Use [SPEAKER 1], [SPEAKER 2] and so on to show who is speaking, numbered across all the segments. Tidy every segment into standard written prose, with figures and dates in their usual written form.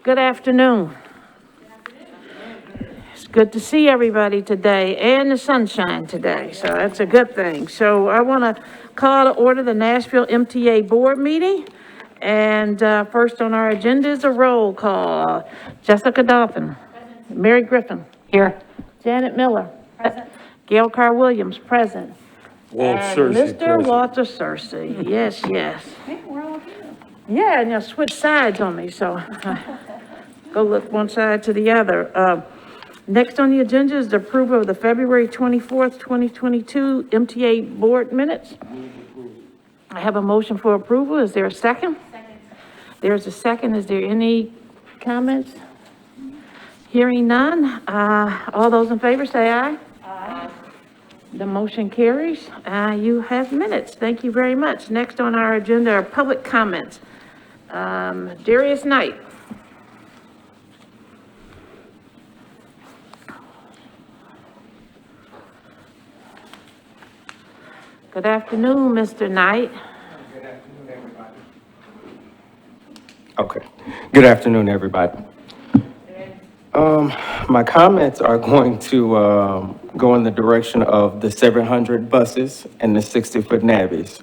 [SPEAKER 1] Good afternoon. It's good to see everybody today and the sunshine today, so that's a good thing. So I want to call to order the Nashville MTA Board Meeting. And first on our agenda is a roll call. Jessica Dolphin. Present. Mary Griffin. Here. Janet Miller. Present. Gail Carr-Williams, present.
[SPEAKER 2] Walt
[SPEAKER 1] And
[SPEAKER 2] Searcy,
[SPEAKER 1] Mr.
[SPEAKER 2] present.
[SPEAKER 1] Walter Searcy, yes, yes.
[SPEAKER 3] Hey, we're all here.
[SPEAKER 1] Yeah, and you switch sides on me, so go look one side to the other. Next on the agenda is the approval of the February 24th, 2022 MTA Board minutes. I have a motion for approval. Is there a second? Second. There's a second. Is there any comments? Hearing none. All those in favor say aye. Aye. The motion carries. You have minutes. Thank you very much. Next on our agenda are public comments. Darius Knight. Good afternoon, Mr. Knight.
[SPEAKER 4] Good afternoon, everybody. Okay. Good afternoon, everybody. My comments are going to go in the direction of the 700 buses and the 60-foot navies.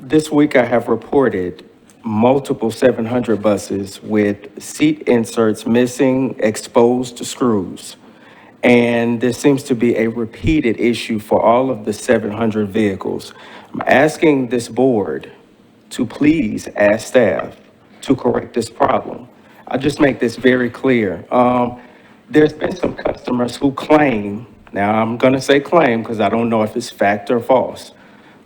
[SPEAKER 4] This week I have reported multiple 700 buses with seat inserts missing, exposed screws. And this seems to be a repeated issue for all of the 700 vehicles. I'm asking this board to please ask staff to correct this problem. I'll just make this very clear. There's been some customers who claim, now I'm gonna say claim because I don't know if it's fact or false,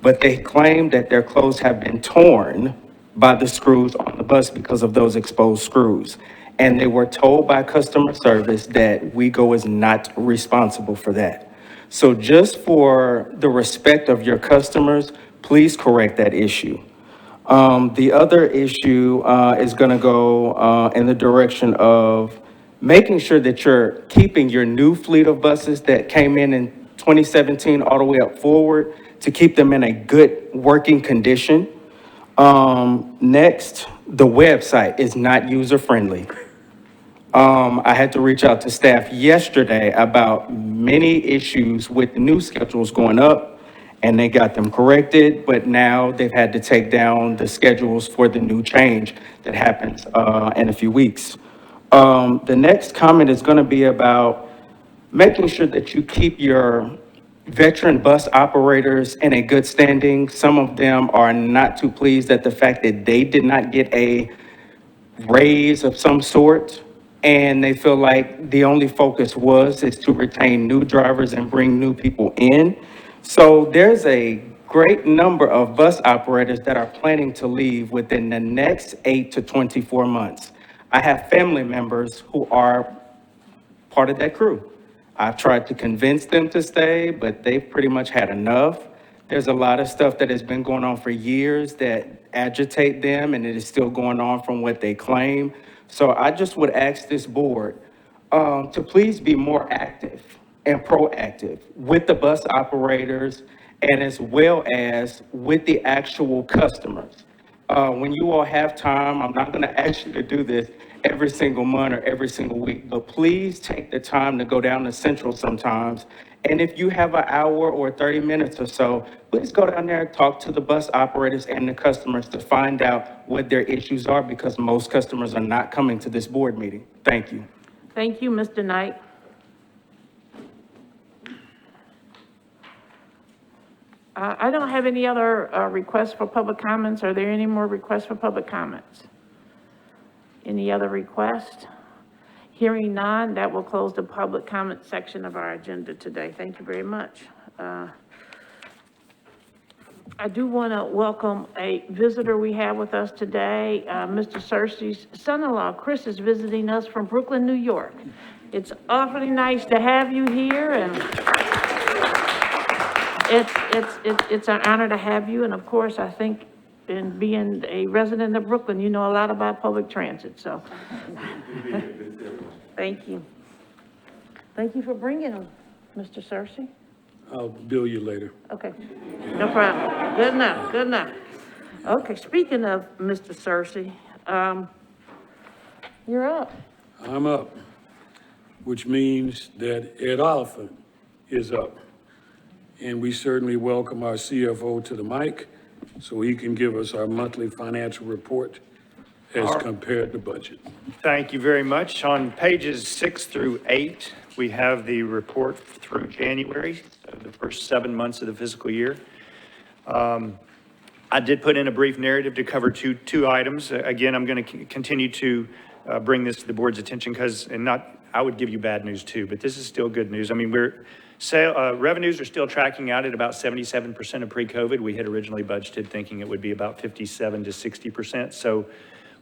[SPEAKER 4] but they claim that their clothes have been torn by the screws on the bus because of those exposed screws. And they were told by customer service that WeGo is not responsible for that. So just for the respect of your customers, please correct that issue. The other issue is gonna go in the direction of making sure that you're keeping your new fleet of buses that came in 2017 all the way up forward to keep them in a good working condition. Next, the website is not user-friendly. I had to reach out to staff yesterday about many issues with the new schedules going up, and they got them corrected, but now they've had to take down the schedules for the new change that happens in a few weeks. The next comment is going to be about making sure that you keep your veteran bus operators in a good standing. Some of them are not too pleased at the fact that they did not get a raise of some sort, and they feel like the only focus is to retain new drivers and bring new people in. So there's a great number of bus operators that are planning to leave within the next 8 to 24 months. I have family members who are part of that crew. I've tried to convince them to stay, but they've pretty much had enough. There's a lot of stuff that has been going on for years that agitate them, and it is still going on from what they claim. So I just would ask this board to please be more active and proactive with the bus operators and as well as with the actual customers. When you all have time, I'm not gonna ask you to do this every single month or every single week, but please take the time to go down to Central sometimes. And if you have an hour or 30 minutes or so, please go down there and talk to the bus operators and the customers to find out what their issues are, because most customers are not coming to this board meeting. Thank you.
[SPEAKER 1] Thank you, Mr. Knight. I don't have any other requests for public comments. Are there any more requests for public comments? Any other requests? Hearing none, that will close the public comment section of our agenda today. Thank you very much. I do want to welcome a visitor we have with us today. Mr. Searcy's son-in-law, Chris, is visiting us from Brooklyn, New York. It's awfully nice to have you here, and it's an honor to have you. And of course, I think in being a resident of Brooklyn, you know a lot about public transit, so. Thank you. Thank you for bringing him, Mr. Searcy.
[SPEAKER 2] I'll bill you later.
[SPEAKER 1] Okay, no problem. Good enough, good enough. Okay, speaking of Mr. Searcy, You're up.
[SPEAKER 2] I'm up, which means that Ed Oliphant is up. And we certainly welcome our CFO to the mic so he can give us our monthly financial report as compared to budget.
[SPEAKER 3] Thank you very much. On pages 6 through 8, we have the report through January, the first 7 months of the fiscal year. I did put in a brief narrative to cover two items. Again, I'm going to continue to bring this to the board's attention I would give you bad news too, but this is still good news. I mean, revenues are still tracking out at about 77% of pre-COVID. We had originally budgeted thinking it would be about 57 to 60%. So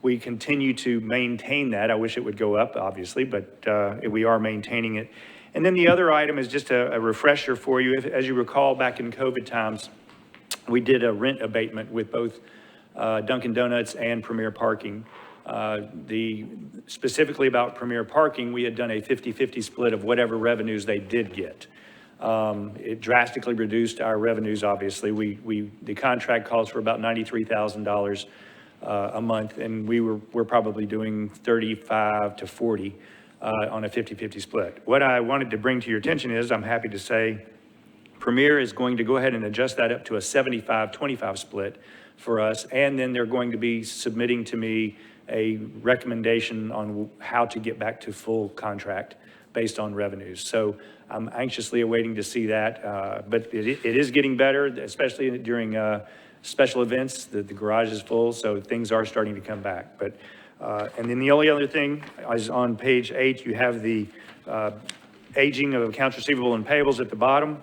[SPEAKER 3] we continue to maintain that. I wish it would go up, obviously, but we are maintaining it. And then the other item is just a refresher for you. As you recall, back in COVID times, we did a rent abatement with both Dunkin' Donuts and Premier Parking. Specifically about Premier Parking, we had done a 50-50 split of whatever revenues they did get. It drastically reduced our revenues, obviously. The contract calls for about $93,000 a month, and we're probably doing 35 to 40 on a 50-50 split. What I wanted to bring to your attention is, I'm happy to say, Premier is going to go ahead and adjust that up to a 75-25 split for us, and then they're going to be submitting to me a recommendation on how to get back to full contract based on revenues. So I'm anxiously awaiting to see that, but it is getting better, especially during special events. The garage is full, so things are starting to come back. But and then the only other thing is on page 8, you have the aging of accounts receivable and payables at the bottom.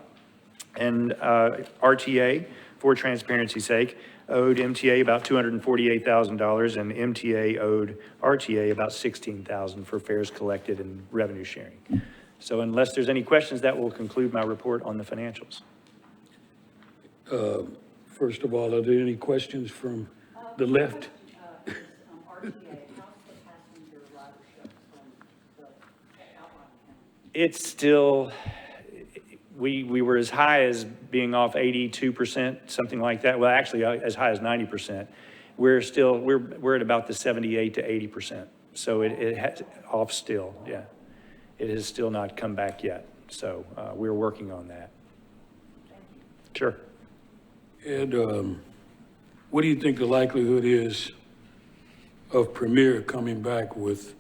[SPEAKER 3] And RTA, for transparency's sake, owed MTA about $248,000, and MTA owed RTA about $16,000 for fares collected and revenue sharing. So unless there's any questions, that will conclude my report on the financials.
[SPEAKER 2] First of all, are there any questions from the left?
[SPEAKER 5] RTA, how's the passenger ridership from the outlying county?
[SPEAKER 3] It's still, we were as high as being off 82%, something like that. Well, actually, as high as 90%. We're at about the 78 to 80%. So it has off still, yeah. It has still not come back yet. So we're working on that. Sure.
[SPEAKER 2] And what do you think the likelihood is of Premier coming back with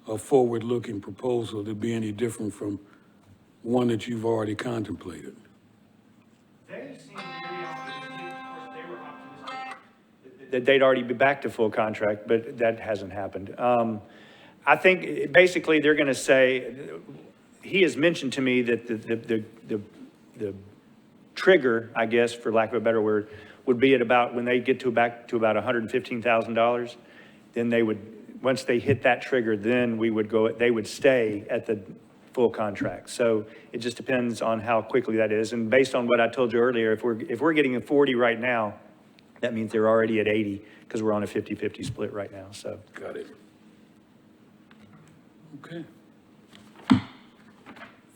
[SPEAKER 2] a forward-looking proposal to be any different from one that you've already contemplated?
[SPEAKER 3] They seem very optimistic. Of course, they were optimistic that they'd already be back to full contract, but that hasn't happened. I think basically they're going to say, he has mentioned to me that the trigger, I guess, for lack of a better word, would be at about, when they get back to about $115,000, then they would, once they hit that trigger, then they would stay at the full contract. So it just depends on how quickly that is. And based on what I told you earlier, if we're getting a 40 right now, that means they're already at 80 because we're on a 50-50 split right now. So
[SPEAKER 2] Got it. Okay.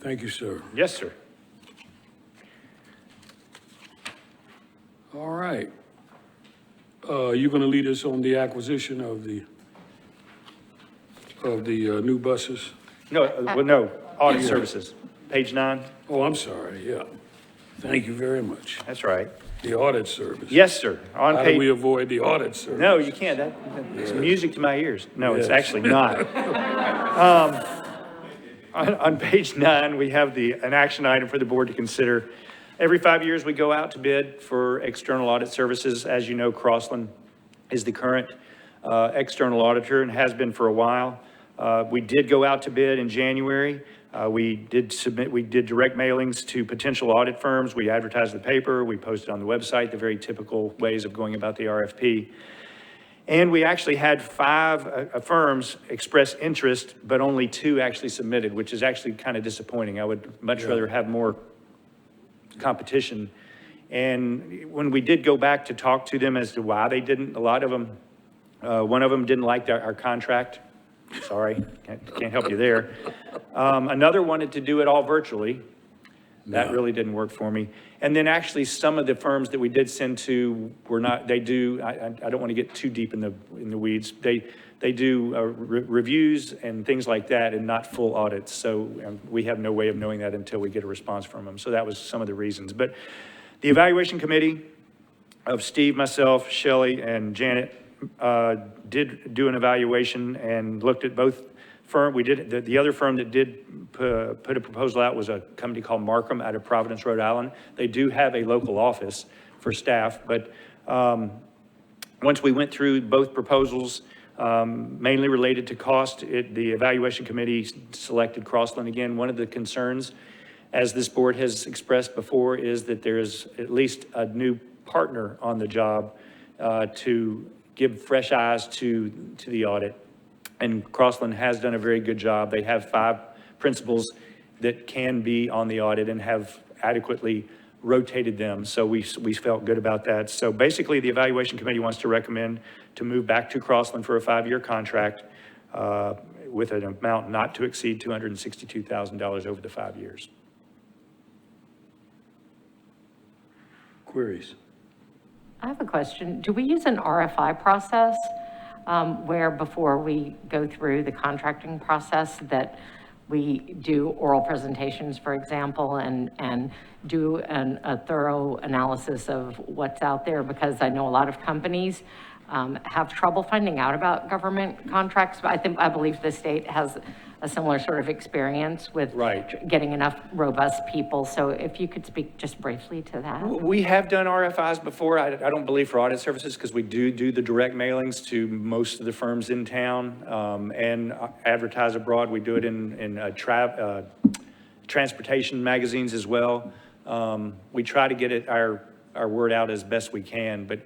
[SPEAKER 2] Thank you, sir.
[SPEAKER 3] yes, sir.
[SPEAKER 2] All right. You're going to lead us on the acquisition of the new buses?
[SPEAKER 3] No, audit services, page 9.
[SPEAKER 2] Oh, I'm sorry, yeah. Thank you very much.
[SPEAKER 3] That's right.
[SPEAKER 2] The audit service.
[SPEAKER 3] Yes, sir. On
[SPEAKER 2] How do we
[SPEAKER 3] page,
[SPEAKER 2] avoid the audit service?
[SPEAKER 3] no, you can't. It's music to my ears. No, it's
[SPEAKER 2] Yes.
[SPEAKER 3] actually not. On page 9, we have an action item for the board to consider. Every 5 years, we go out to bid for external audit services. As you know, Crossland is the current external auditor and has been for a while. We did go out to bid in January. We did direct mailings to potential audit firms. We advertised the paper. We posted on the website the very typical ways of going about the RFP. And we actually had 5 firms express interest, but only 2 actually submitted, which is actually kind of disappointing. I would much rather have more competition. And when we did go back to talk to them as to why they didn't, a lot of them, one of them didn't like our contract. Sorry, can't help you there. Another wanted to do it all virtually. That
[SPEAKER 2] No.
[SPEAKER 3] really didn't work for me. And then actually, some of the firms that we did send to were not, they do, I don't want to get too deep in the weeds. They do reviews and things like that and not full audits. So we have no way of knowing that until we get a response from them. So that was some of the reasons. But the evaluation committee of Steve, myself, Shelley, and Janet did do an evaluation and looked at both firm. We did, the other firm that did put a proposal out was a company called Markham out of Providence, Rhode Island. They do have a local office for staff, but once we went through both proposals, mainly related to cost, the evaluation committee selected Crossland again. One of the concerns, as this board has expressed before, is that there's at least a new partner on the job to give fresh eyes to the audit. And Crossland has done a very good job. They have 5 principals that can be on the audit and have adequately rotated them. So we felt good about that. So basically, the evaluation committee wants to recommend to move back to Crossland for a 5-year contract with an amount not to exceed $262,000 over the 5 years.
[SPEAKER 2] Queries?
[SPEAKER 6] I have a question. Do we use an RFI process where before we go through the contracting process that we do oral presentations, for example, and do a thorough analysis of what's out there? Because I know a lot of companies have trouble finding out about government contracts, but I believe the state has a similar sort of experience with
[SPEAKER 3] Right.
[SPEAKER 6] getting enough robust people. So if you could speak just briefly to that.
[SPEAKER 3] We have done RFIs before. I don't believe for audit services because we do the direct mailings to most of the firms in town and advertise abroad. We do it in transportation magazines as well. We try to get our word out as best we can, but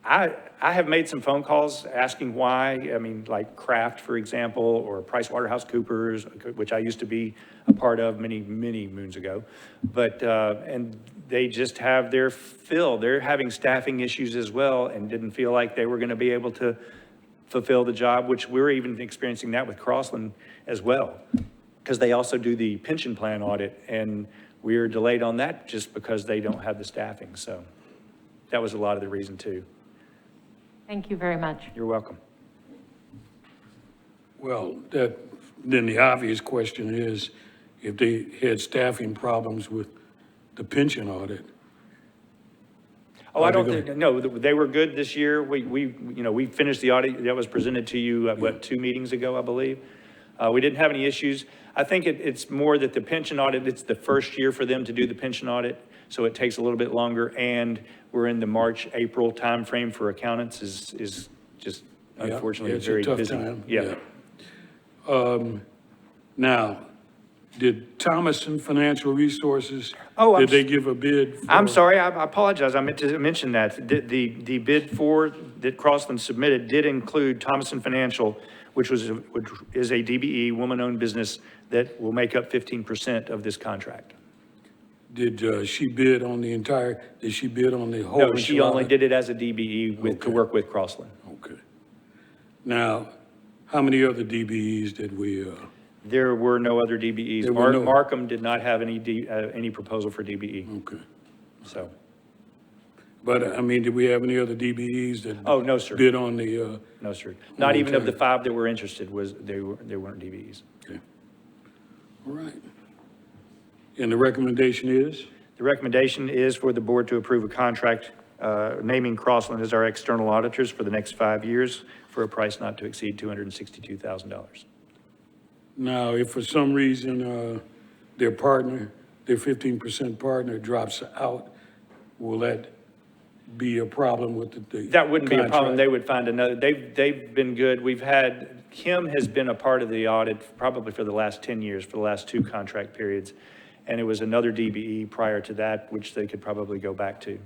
[SPEAKER 3] I have made some phone calls asking why. I mean, like Kraft, for example, or PricewaterhouseCoopers, which I used to be a part of many moons ago. But, and they just have their fill. They're having staffing issues as well and didn't feel like they were going to be able to fulfill the job, which we're even experiencing that with Crossland as well. Because they also do the pension plan audit, and we're delayed on that just because they don't have the staffing. So that was a lot of the reason too.
[SPEAKER 6] Thank you very much.
[SPEAKER 3] You're welcome.
[SPEAKER 2] Well, then the obvious question is, if they had staffing problems with the pension audit.
[SPEAKER 3] Oh, I don't think, no, they were good this year. We finished the audit that was presented to you, 2 meetings ago, I believe. We didn't have any issues. I think it's more that the pension audit, it's the first year for them to do the pension audit, so it takes a little bit longer, and we're in the March, April timeframe for accountants is just unfortunately
[SPEAKER 2] it's a
[SPEAKER 3] very
[SPEAKER 2] tough
[SPEAKER 3] busy.
[SPEAKER 2] time,
[SPEAKER 3] Yeah.
[SPEAKER 2] Now, did Thomason Financial Resources,
[SPEAKER 3] Oh,
[SPEAKER 2] did they give a bid?
[SPEAKER 3] I'm sorry, I apologize. I meant to mention that. The bid that Crossland submitted did include Thomason Financial, which is a DBE, woman-owned business that will make up 15% of this contract.
[SPEAKER 2] Did she bid on the whole?
[SPEAKER 3] No, she only
[SPEAKER 2] enchilada?
[SPEAKER 3] did it as a DBE to work with Crossland.
[SPEAKER 2] Okay. Now, how many other DBEs did we,
[SPEAKER 3] There were no other DBEs.
[SPEAKER 2] There were no-
[SPEAKER 3] Markham did not have any proposal for DBE,
[SPEAKER 2] okay.
[SPEAKER 3] so.
[SPEAKER 2] But, I mean, did we have any other DBEs that?
[SPEAKER 3] Oh, no, sir.
[SPEAKER 2] Bid on the,
[SPEAKER 3] No, sir. Not even of the
[SPEAKER 2] Okay.
[SPEAKER 3] 5 that were interested they weren't DBEs.
[SPEAKER 2] okay. All right. And the recommendation is?
[SPEAKER 3] The recommendation is for the board to approve a contract naming Crossland as our external auditors for the next 5 years for a price not to exceed $262,000.
[SPEAKER 2] Now, if for some reason, their 15% partner drops out, will that be a problem with the
[SPEAKER 3] That wouldn't be a problem.
[SPEAKER 2] contract?
[SPEAKER 3] They would find another. They've been good. Kim has been a part of the audit probably for the last 10 years, for the last 2 contract periods. And it was another DBE prior to that, which they could probably go back to.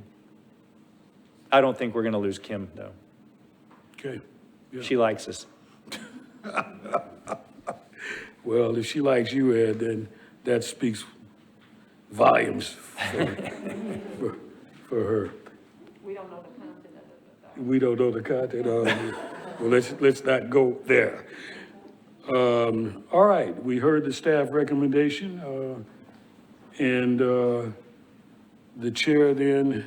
[SPEAKER 3] I don't think we're going to lose Kim, though.
[SPEAKER 2] Okay. Yeah.
[SPEAKER 3] She likes us.
[SPEAKER 2] Well, if she likes you, Ed, then that speaks volumes for her.
[SPEAKER 5] We don't know the content of it.
[SPEAKER 2] We don't know the content of it. Well, let's not go there. All right, we heard the staff recommendation. And the chair then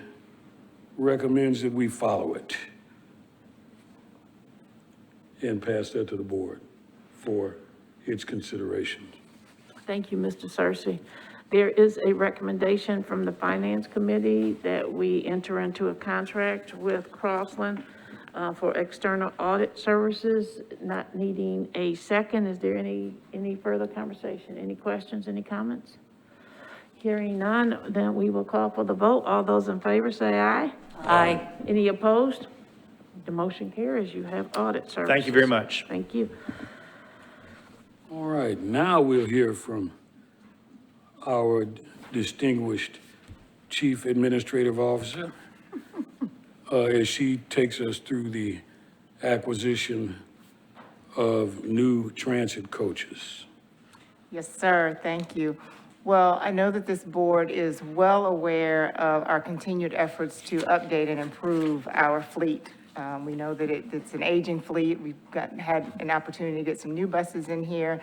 [SPEAKER 2] recommends that we follow it and pass that to the board for its consideration.
[SPEAKER 1] Thank you, Mr. Searcy. There is a recommendation from the Finance Committee that we enter into a contract with Crossland for external audit services, not needing a second. Is there any further conversation? Any questions, any comments? Hearing none, then we will call for the vote. All those in favor say aye.
[SPEAKER 6] Aye.
[SPEAKER 1] Any opposed? The motion carries. You have audit services.
[SPEAKER 3] Thank you very much.
[SPEAKER 1] Thank you.
[SPEAKER 2] All right, now we'll hear from our distinguished Chief Administrative Officer as she takes us through the acquisition of new transit coaches.
[SPEAKER 7] Yes, sir. Thank you. Well, I know that this board is well aware of our continued efforts to update and improve our fleet. We know that it's an aging fleet. We've had an opportunity to get some new buses in here.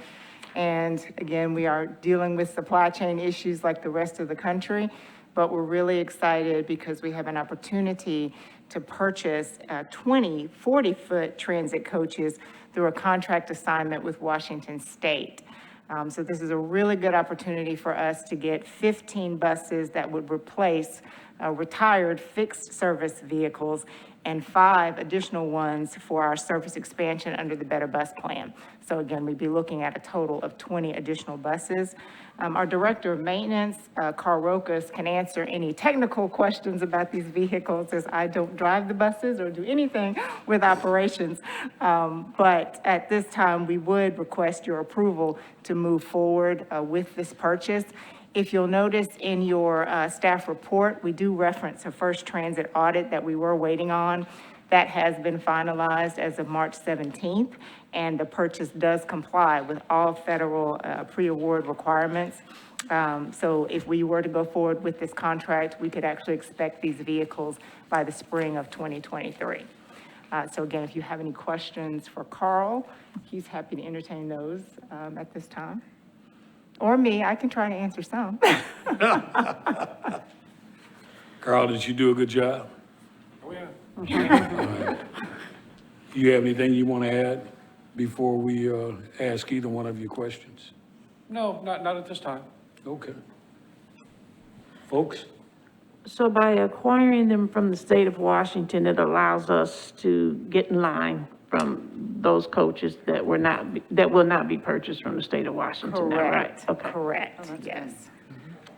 [SPEAKER 7] And again, we are dealing with supply chain issues like the rest of the country, but we're really excited because we have an opportunity to purchase 20 40-foot transit coaches through a contract assignment with Washington State. So this is a really good opportunity for us to get 15 buses that would replace retired fixed service vehicles and 5 additional ones for our service expansion under the Better Bus Plan. So again, we'd be looking at a total of 20 additional buses. Our Director of Maintenance, Carl Rokas, can answer any technical questions about these vehicles, as I don't drive the buses or do anything with operations. But at this time, we would request your approval to move forward with this purchase. If you'll notice in your staff report, we do reference a first transit audit that we were waiting on. That has been finalized as of March 17th, and the purchase does comply with all federal pre-award requirements. So if we were to go forward with this contract, we could actually expect these vehicles by the spring of 2023. So again, if you have any questions for Carl, he's happy to entertain those at this time. Or me, I can try to answer some.
[SPEAKER 2] Carl, did you do a good job?
[SPEAKER 8] Oh, yeah.
[SPEAKER 2] All right. You have anything you want to add before we ask either one of your questions?
[SPEAKER 8] No, not at this time.
[SPEAKER 2] Okay. Folks?
[SPEAKER 1] So by acquiring them from the state of Washington, it allows us to get in line from those coaches that will not be purchased from the state of Washington, is that right?
[SPEAKER 7] Correct,
[SPEAKER 1] Okay.
[SPEAKER 7] correct, yes.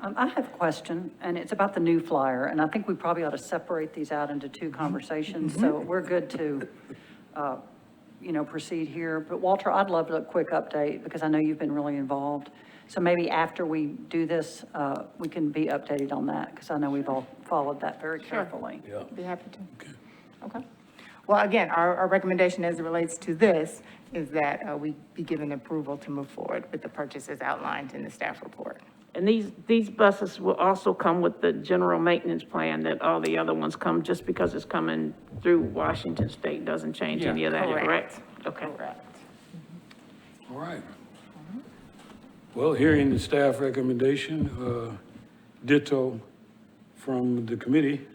[SPEAKER 5] I have a question, and it's about the new flyer, and I think we probably ought to separate these out into two conversations, so we're good to, proceed here. But Walter, I'd love a quick update, because I know you've been really involved. So maybe after we do this, we can be updated on that, because I know we've all followed that very carefully.
[SPEAKER 2] Yeah.
[SPEAKER 7] Be happy to.
[SPEAKER 2] Okay.
[SPEAKER 7] Okay. Well, again, our recommendation as it relates to this is that we be given approval to move forward with the purchases outlined in the staff report.
[SPEAKER 1] And these buses will also come with the general maintenance plan that all the other ones come, just because it's coming through Washington State doesn't change any of that, correct? Okay.
[SPEAKER 7] Correct.
[SPEAKER 2] All right. Well, hearing the staff recommendation, ditto from the committee,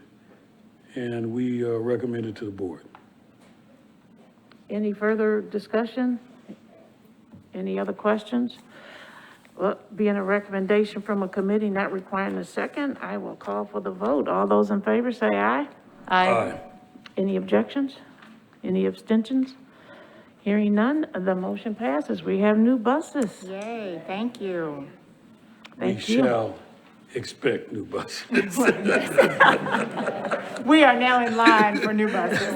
[SPEAKER 2] and we recommend it to the board.
[SPEAKER 1] Any further discussion? Any other questions? Well, being a recommendation from a committee not requiring a second, I will call for the vote. All those in favor say aye.
[SPEAKER 2] Aye.
[SPEAKER 1] Any objections? Any abstentions? Hearing none, the motion passes. We have new buses.
[SPEAKER 7] Yay, thank you.
[SPEAKER 1] Thank
[SPEAKER 2] We
[SPEAKER 1] you.
[SPEAKER 2] shall expect new buses.
[SPEAKER 7] We are now in line for new buses.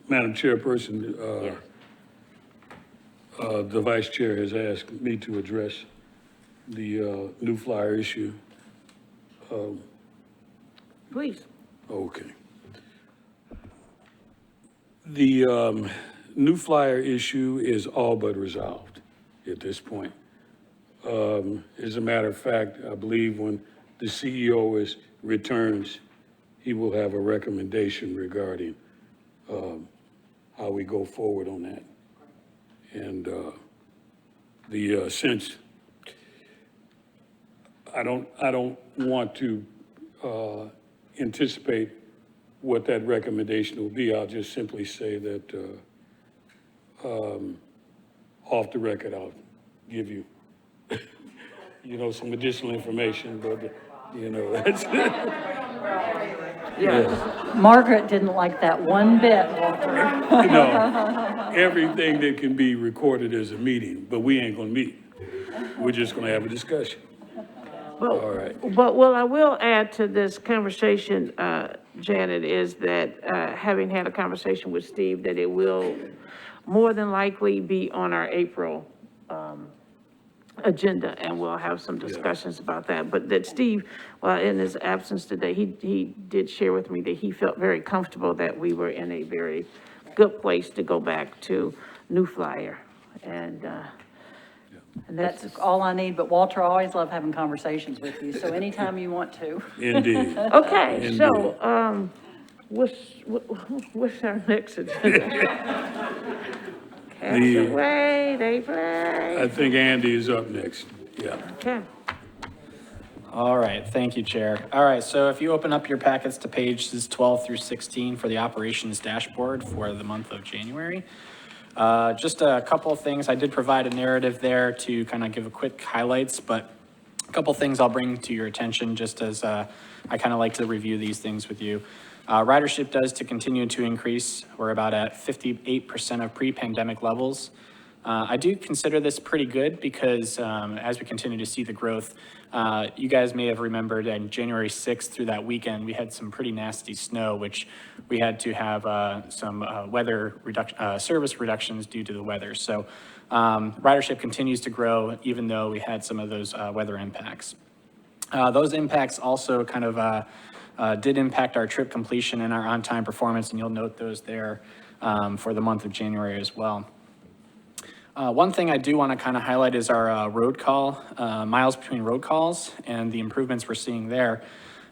[SPEAKER 2] Madam Chairperson, the Vice Chair has asked me to address the new flyer issue.
[SPEAKER 1] Please.
[SPEAKER 2] Okay. The new flyer issue is all but resolved at this point. As a matter of fact, I believe when the CEO returns, he will have a recommendation regarding how we go forward on that. And since I don't want to anticipate what that recommendation will be. I'll just simply say that off the record, I'll give you, some additional information, but, that's.
[SPEAKER 5] Margaret didn't like that one bit, Walter.
[SPEAKER 2] Everything that can be recorded as a meeting, but we ain't gonna meet. We're just gonna have a discussion. All right.
[SPEAKER 1] But what I will add to this conversation, Janet, is that, having had a conversation with Steve, that it will more than likely be on our April, agenda, and we'll have some discussions about that. But that Steve, well, in his absence today, he did share with me that he felt very comfortable that we were in a very good place to go back to New Flyer. And
[SPEAKER 5] That's all I need, but Walter, I always love having conversations with you, so anytime you want to.
[SPEAKER 2] Indeed.
[SPEAKER 1] okay, so, what's our next agenda? Castaway, they play.
[SPEAKER 2] I think Andy is up next. Yeah.
[SPEAKER 1] Okay.
[SPEAKER 9] All right, thank you, Chair. All right, so if you open up your packets to pages 12 through 16 for the operations dashboard for the month of January, just a couple of things. I did provide a narrative there to kind of give a quick highlights, but a couple of things I'll bring to your attention just as I kind of like to review these things with you. Ridership does to continue to increase. We're about at 58% of pre-pandemic levels. I do consider this pretty good because as we continue to see the growth, you guys may have remembered on January 6th through that weekend, we had some pretty nasty snow, which we had to have some service reductions due to the weather. So ridership continues to grow even though we had some of those weather impacts. Those impacts also kind of did impact our trip completion and our on-time performance, and you'll note those there for the month of January as well. One thing I do want to kind of highlight is our road call, miles between road calls, and the improvements we're seeing there.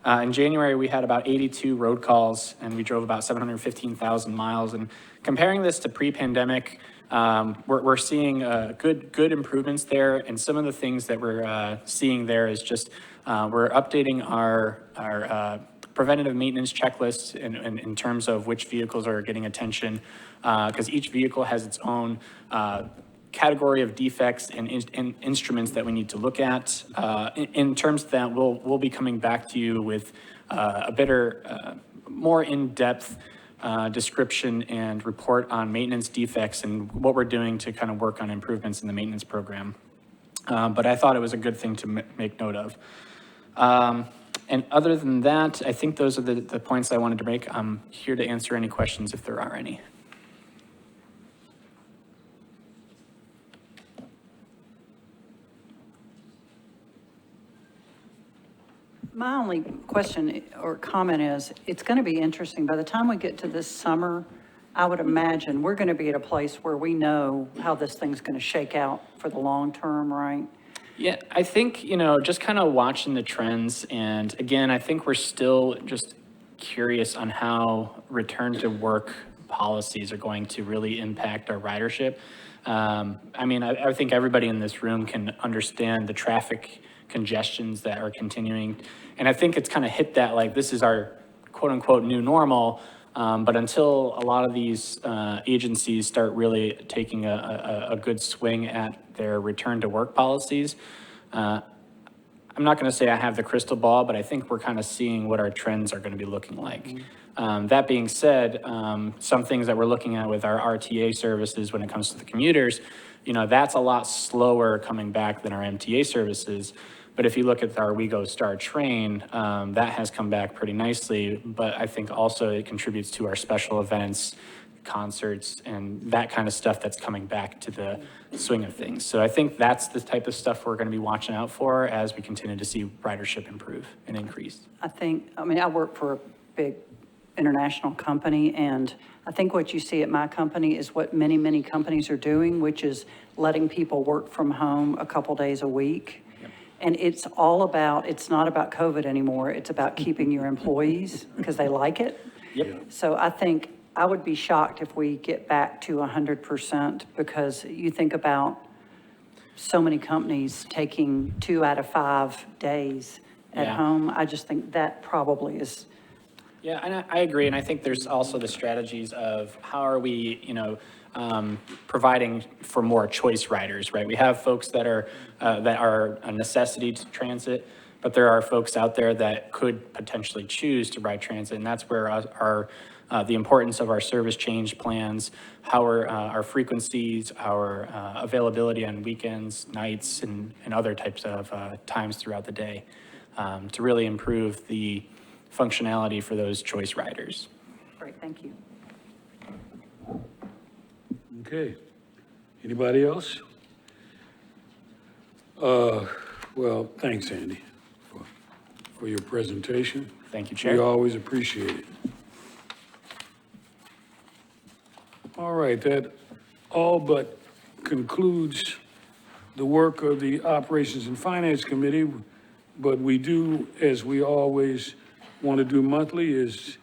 [SPEAKER 9] In January, we had about 82 road calls, and we drove about 715,000 miles. And comparing this to pre-pandemic, we're seeing good improvements there. And some of the things that we're seeing there is just we're updating our preventative maintenance checklists in terms of which vehicles are getting attention, because each vehicle has its own category of defects and instruments that we need to look at. In terms of that, we'll be coming back to you with a better, more in-depth description and report on maintenance defects and what we're doing to kind of work on improvements in the maintenance program. But I thought it was a good thing to make note of. And other than that, I think those are the points I wanted to make. I'm here to answer any questions if there are any.
[SPEAKER 5] My only question or comment is, it's going to be interesting. By the time we get to this summer, I would imagine we're going to be at a place where we know how this thing's going to shake out for the long term, right?
[SPEAKER 9] Yeah, I think, just kind of watching the trends. And again, I think we're still just curious on how return to work policies are going to really impact our ridership. I think everybody in this room can understand the traffic congestions that are continuing. And I think it's kind of hit that, like, this is our quote unquote new normal. But until a lot of these agencies start really taking a good swing at their return to work policies, I'm not going to say I have the crystal ball, but I think we're kind of seeing what our trends are going to be looking like. That being said, some things that we're looking at with our RTA services when it comes to the commuters, that's a lot slower coming back than our MTA services. But if you look at our We Go Star Train, that has come back pretty nicely. But I think also it contributes to our special events, concerts, and that kind of stuff that's coming back to the swing of things. So I think that's the type of stuff we're going to be watching out for as we continue to see ridership improve and increase.
[SPEAKER 5] I work for a big international company, and I think what you see at my company is what many, many companies are doing, which is letting people work from home a couple days a week. And it's not about COVID anymore. It's about keeping your employees because they like it.
[SPEAKER 9] Yep.
[SPEAKER 5] So I think I would be shocked if we get back to 100% because you think about so many companies taking 2 out of 5 days at
[SPEAKER 9] Yeah.
[SPEAKER 5] home. I just think that probably is,
[SPEAKER 9] Yeah, and I agree, and I think there's also the strategies of how are we, providing for more choice riders, right? We have folks that are a necessity to transit, but there are folks out there that could potentially choose to ride transit, and that's where the importance of our service change plans, how our frequencies, our availability on weekends, nights, and other types of times throughout the day to really improve the functionality for those choice riders.
[SPEAKER 5] great, thank you.
[SPEAKER 2] Okay. Anybody else? Well, thanks, Andy, for your presentation.
[SPEAKER 9] Thank you,
[SPEAKER 2] We
[SPEAKER 9] Chair.
[SPEAKER 2] always appreciate it. All right, that all but concludes the work of the Operations and Finance Committee, but we do, as we always want to do monthly, is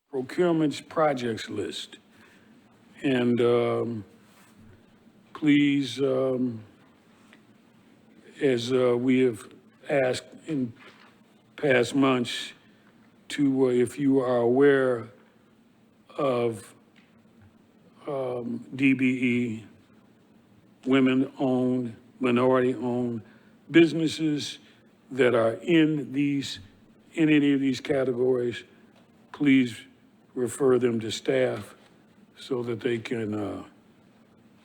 [SPEAKER 2] Procurement's projects list. And please, as we have asked in past months, to, if you are aware of DBE, women-owned, minority-owned businesses that are in any of these categories, please refer them to staff so that they can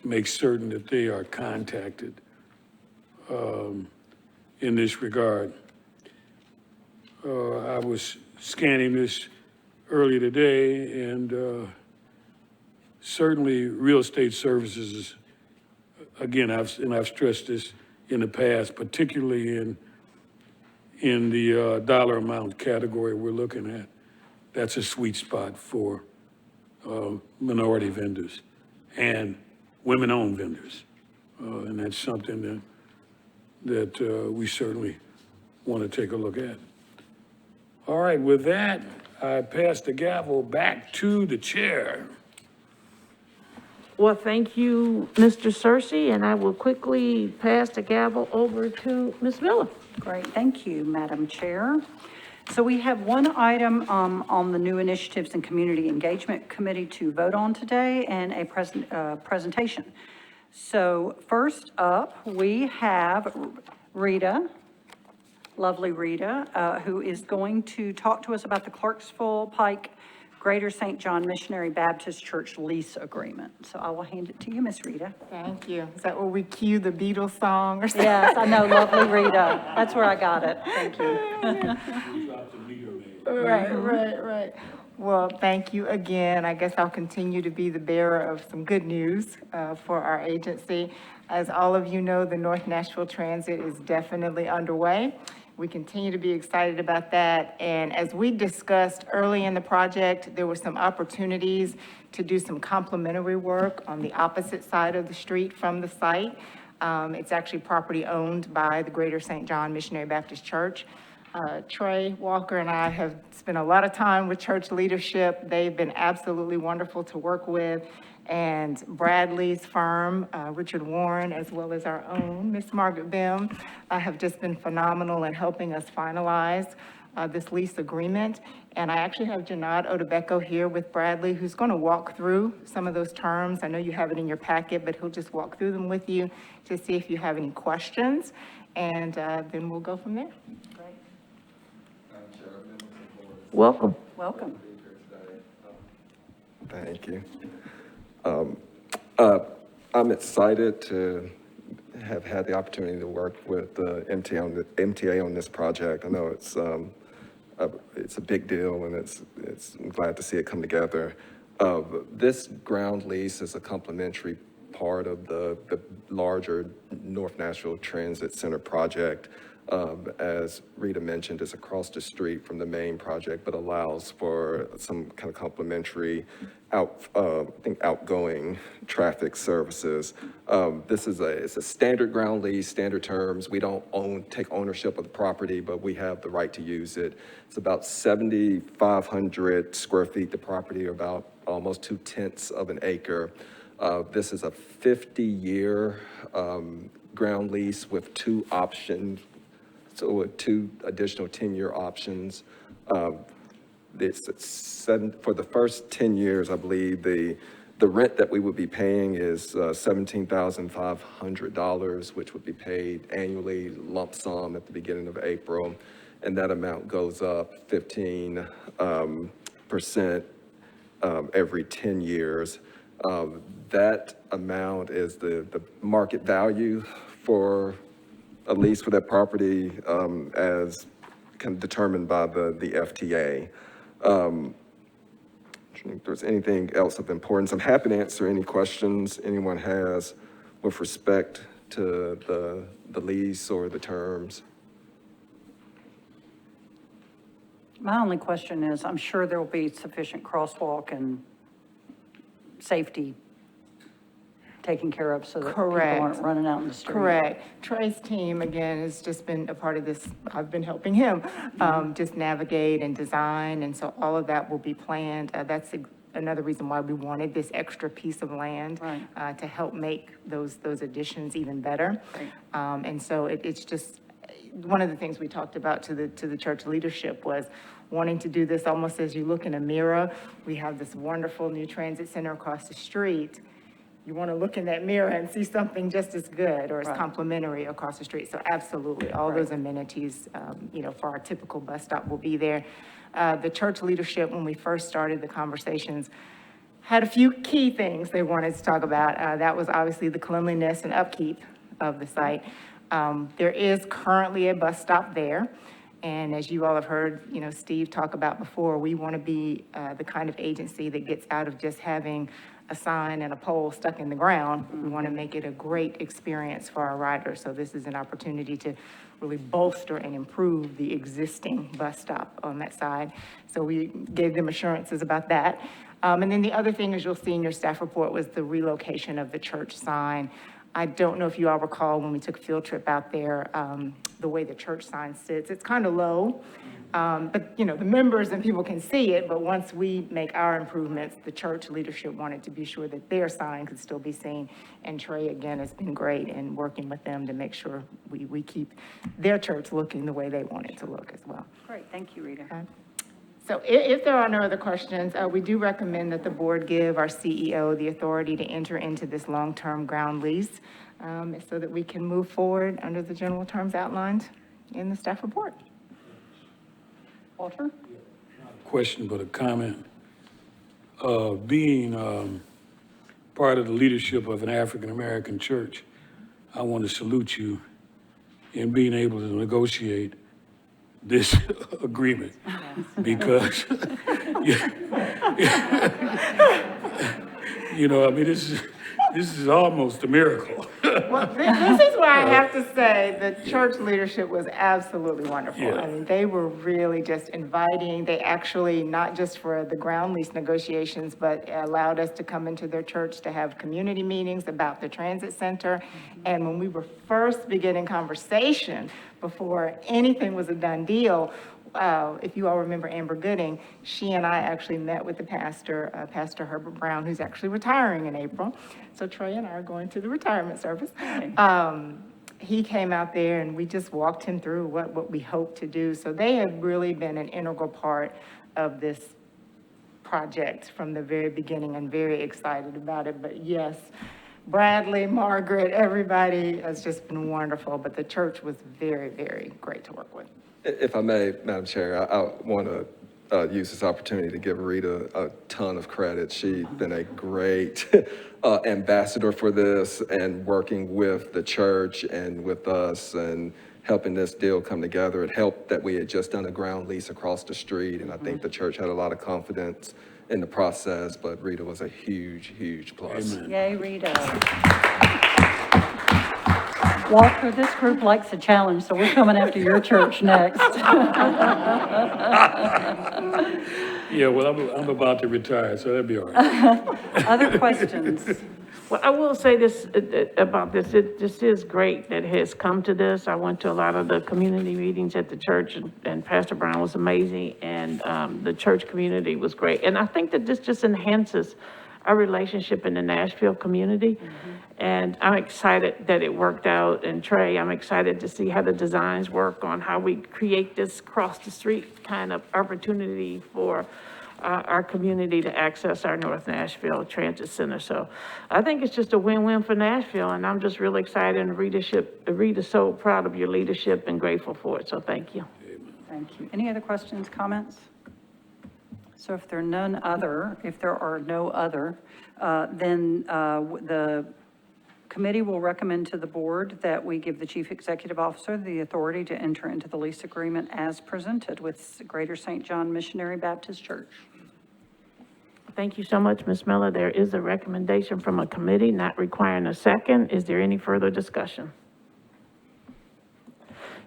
[SPEAKER 2] make certain that they are contacted in this regard. I was scanning this earlier today, and certainly real estate services, again, I've stressed this in the past, particularly in the dollar amount category we're looking at. That's a sweet spot for minority vendors and women-owned vendors. And that's something that we certainly want to take a look at. All right, with that, I pass the gavel back to the chair.
[SPEAKER 1] Well, thank you, Mr. Searcy, and I will quickly pass the gavel over to Ms. Miller.
[SPEAKER 5] Great, thank you, Madam Chair. So we have one item on the new initiatives and community engagement committee to vote on today, and a presentation. So first up, we have Rita, lovely Rita, who is going to talk to us about the Clarksville, Pike, Greater St. John Missionary Baptist Church lease agreement. So I will hand it to you, Miss Rita.
[SPEAKER 7] Thank you. Is that where we cue the Beatles song or something?
[SPEAKER 5] Yes, I know, lovely Rita. That's where I got it. Thank you.
[SPEAKER 7] Right. Well, thank you again. I guess I'll continue to be the bearer of some good news for our agency. As all of you know, the North Nashville Transit is definitely underway. We continue to be excited about that. And as we discussed early in the project, there were some opportunities to do some complementary work on the opposite side of the street from the site. It's actually property owned by the Greater St. John Missionary Baptist Church. Trey Walker and I have spent a lot of time with church leadership. They've been absolutely wonderful to work with. And Bradley's firm, Richard Warren, as well as our own, Miss Margaret Bim, have just been phenomenal in helping us finalize this lease agreement. And I actually have Janad Odebeko here with Bradley, who's going to walk through some of those terms. I know you have it in your packet, but he'll just walk through them with you to see if you have any questions. And then we'll go from there. Great.
[SPEAKER 1] Welcome.
[SPEAKER 5] Welcome.
[SPEAKER 10] Thank you. I'm excited to have had the opportunity to work with the MTA on this project. I know it's a big deal, and I'm glad to see it come together. This ground lease is a complementary part of the larger North Nashville Transit Center project. As Rita mentioned, it's across the street from the main project, but allows for some kind of complementary outgoing traffic services. It's a standard ground lease, standard terms. We don't take ownership of the property, but we have the right to use it. It's about 7,500 square feet, the property, or about almost 2/10 of an acre. This is a 50-year ground lease with 2 options, so with 2 additional 10-year options. For the first 10 years, I believe the rent that we would be paying is $17,500, which would be paid annually, lump sum at the beginning of April, and that amount goes up 15% every 10 years. That amount is the market value for a lease for that property as kind of determined by the FTA. If there's anything else of importance, I'm happy to answer any questions anyone has with respect to the lease or the terms.
[SPEAKER 5] My only question is, I'm sure there will be sufficient crosswalk and safety taken care of so that people
[SPEAKER 7] Correct.
[SPEAKER 5] aren't running out in the street.
[SPEAKER 7] Correct. Trey's team, again, has just been a part of this. I've been helping him just navigate and design, and so all of that will be planned. That's another reason why we wanted this extra piece of land to help make those additions even better.
[SPEAKER 5] Right.
[SPEAKER 7] And so it's just, one of the things we talked about to the church leadership was wanting to do this almost as you look in a mirror. We have this wonderful new transit center across the street. You want to look in that mirror and see something just as good or as complimentary across the street. So absolutely, all those amenities, for our typical bus stop will be there. The church leadership, when we first started the conversations, had a few key things they wanted to talk about. That was obviously the cleanliness and upkeep of the site. There is currently a bus stop there. And as you all have heard, Steve talk about before, we want to be the kind of agency that gets out of just having a sign and a pole stuck in the ground. We want to make it a great experience for our riders. So this is an opportunity to really bolster and improve the existing bus stop on that side. So we gave them assurances about that. And then the other thing, as you'll see in your staff report, was the relocation of the church sign. I don't know if you all recall when we took a field trip out there, the way the church sign sits. It's kind of low, but the members and people can see it. But once we make our improvements, the church leadership wanted to be sure that their sign could still be seen. And Trey, again, has been great in working with them to make sure we keep their church looking the way they want it to look as well.
[SPEAKER 5] Great, thank you, Rita.
[SPEAKER 7] Okay. So if there are no other questions, we do recommend that the board give our CEO the authority to enter into this long-term ground lease so that we can move forward under the general terms outlined in the staff report.
[SPEAKER 5] Walter?
[SPEAKER 2] Question, but a comment. Being part of the leadership of an African-American church, I want to salute you in being able to negotiate this agreement because, this is almost a miracle.
[SPEAKER 7] Well, this is why I have to say the church leadership was absolutely wonderful.
[SPEAKER 2] Yeah.
[SPEAKER 7] I mean, they were really just inviting. They actually, not just for the ground lease negotiations, but allowed us to come into their church to have community meetings about the transit center. And when we were first beginning conversation, before anything was a done deal, if you all remember Amber Gooding, she and I actually met with the pastor, Pastor Herbert Brown, who's actually retiring in April. So Trey and I are going to the retirement service. He came out there and we just walked him through what we hope to do. So they have really been an integral part of this project from the very beginning and very excited about it. But yes, Bradley, Margaret, everybody has just been wonderful, but the church was very, very great to work with.
[SPEAKER 10] If I may, Madam Chair, I want to use this opportunity to give Rita a ton of credit. She's been a great ambassador for this and working with the church and with us and helping this deal come together. It helped that we had just done a ground lease across the street, and I think the church had a lot of confidence in the process, but Rita was a huge, huge plus.
[SPEAKER 2] Amen.
[SPEAKER 5] Yay, Rita. Walter, this group likes a challenge, so we're coming after your church next.
[SPEAKER 2] Yeah, well, I'm about to retire, so that'd be all right.
[SPEAKER 5] Other questions?
[SPEAKER 1] Well, I will say this about this. This is great that it has come to this. I went to a lot of the community meetings at the church, and Pastor Brown was amazing, and the church community was great. And I think that this just enhances our relationship in the Nashville community. And I'm excited that it worked out. And Trey, I'm excited to see how the designs work on how we create this cross the street kind of opportunity for our community to access our North Nashville Transit Center. So I think it's just a win-win for Nashville, and I'm just really excited, and Rita's so proud of your leadership and grateful for it, so thank you.
[SPEAKER 5] Thank you. Any other questions, comments? So if there are no other, then the committee will recommend to the board that we give the chief executive officer the authority to enter into the lease agreement as presented with Greater St. John Missionary Baptist Church.
[SPEAKER 1] Thank you so much, Ms. Miller. There is a recommendation from a committee not requiring a second. Is there any further discussion?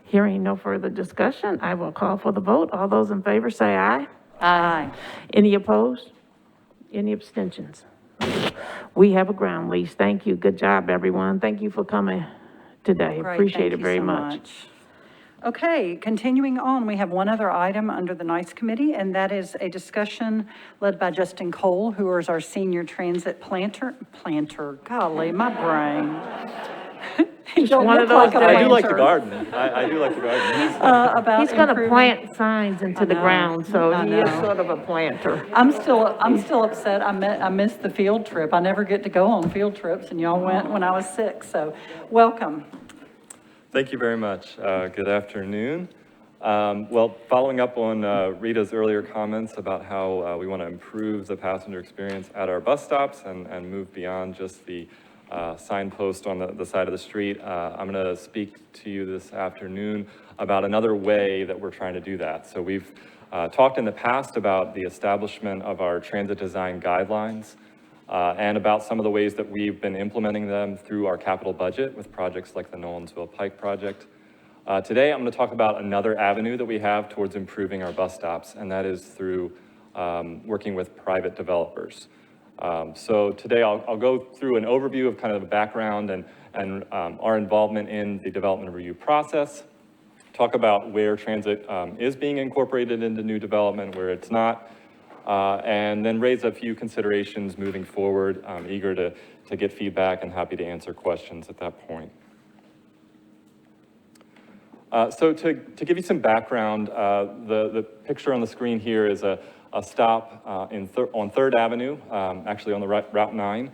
[SPEAKER 1] Hearing no further discussion, I will call for the vote. All those in favor say aye.
[SPEAKER 5] Aye.
[SPEAKER 1] Any opposed? Any abstentions? We have a ground lease. Thank you. Good job, everyone. Thank you for coming today.
[SPEAKER 5] Great,
[SPEAKER 1] Appreciate
[SPEAKER 5] thank
[SPEAKER 1] it
[SPEAKER 5] you
[SPEAKER 1] very
[SPEAKER 5] so
[SPEAKER 1] much.
[SPEAKER 5] Okay, continuing on, we have one other item under the NICE committee, and that is a discussion led by Justin Cole, who is our senior transit planter, golly, my brain. You don't
[SPEAKER 1] one
[SPEAKER 5] look
[SPEAKER 1] of those
[SPEAKER 5] like a
[SPEAKER 1] that-
[SPEAKER 11] I do like the
[SPEAKER 5] planter.
[SPEAKER 11] garden. I do like the garden.
[SPEAKER 5] About
[SPEAKER 1] He's gonna
[SPEAKER 5] improving-
[SPEAKER 1] plant signs into the
[SPEAKER 5] know,
[SPEAKER 1] ground, so
[SPEAKER 5] I
[SPEAKER 1] he is
[SPEAKER 5] know.
[SPEAKER 1] sort of a planter.
[SPEAKER 5] I'm still upset. I missed the field trip. I never get to go on field trips, and y'all went when I was 6, so welcome.
[SPEAKER 11] Thank you very much. Good afternoon. Well, following up on Rita's earlier comments about how we want to improve the passenger experience at our bus stops and move beyond just the signpost on the side of the street, I'm going to speak to you this afternoon about another way that we're trying to do that. So we've talked in the past about the establishment of our transit design guidelines and about some of the ways that we've been implementing them through our capital budget with projects like the Nolensville Pike project. Today, I'm going to talk about another avenue that we have towards improving our bus stops, and that is through working with private developers. So today, I'll go through an overview of kind of the background and our involvement in the development review process, talk about where transit is being incorporated into new development, where it's not, and then raise a few considerations moving forward. I'm eager to get feedback and happy to answer questions at that point. So to give you some background, the picture on the screen here is a stop on 3rd Avenue, actually on the Route 9.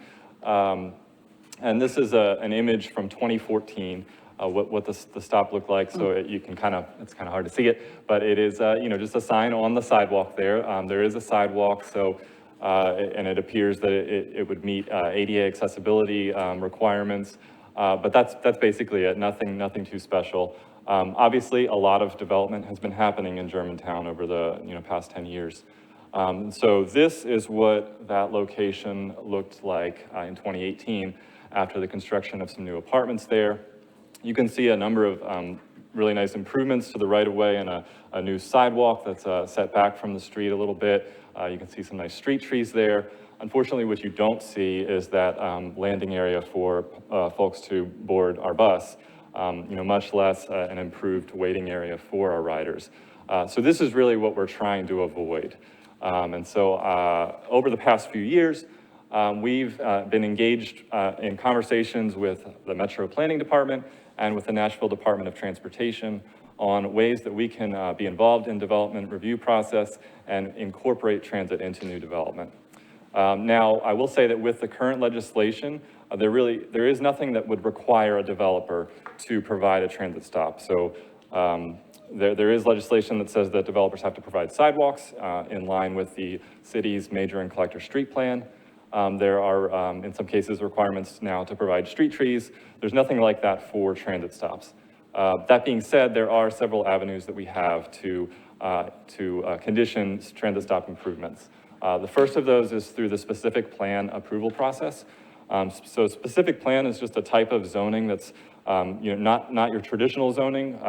[SPEAKER 11] And this is an image from 2014, what the stop looked like. So you can it's kind of hard to see it, but it is, just a sign on the sidewalk there. There is a sidewalk, so, and it appears that it would meet ADA accessibility requirements. But that's basically it, nothing too special. Obviously, a lot of development has been happening in Germantown over the past 10 years. So this is what that location looked like in 2018 after the construction of some new apartments there. You can see a number of really nice improvements to the right-of-way and a new sidewalk that's set back from the street a little bit. You can see some nice street trees there. Unfortunately, what you don't see is that landing area for folks to board our bus, much less an improved waiting area for our riders. So this is really what we're trying to avoid. And so over the past few years, we've been engaged in conversations with the Metro Planning Department and with the Nashville Department of Transportation on ways that we can be involved in development review process and incorporate transit into new development. Now, I will say that with the current legislation, there is nothing that would require a developer to provide a transit stop. So there is legislation that says that developers have to provide sidewalks in line with the city's major and collector street plan. There are, in some cases, requirements now to provide street trees. There's nothing like that for transit stops. That being said, there are several avenues that we have to condition transit stop improvements. The first of those is through the specific plan approval process. So specific plan is just a type of zoning that's not your traditional zoning,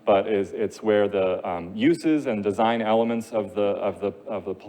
[SPEAKER 11] but it's where the uses and design elements of the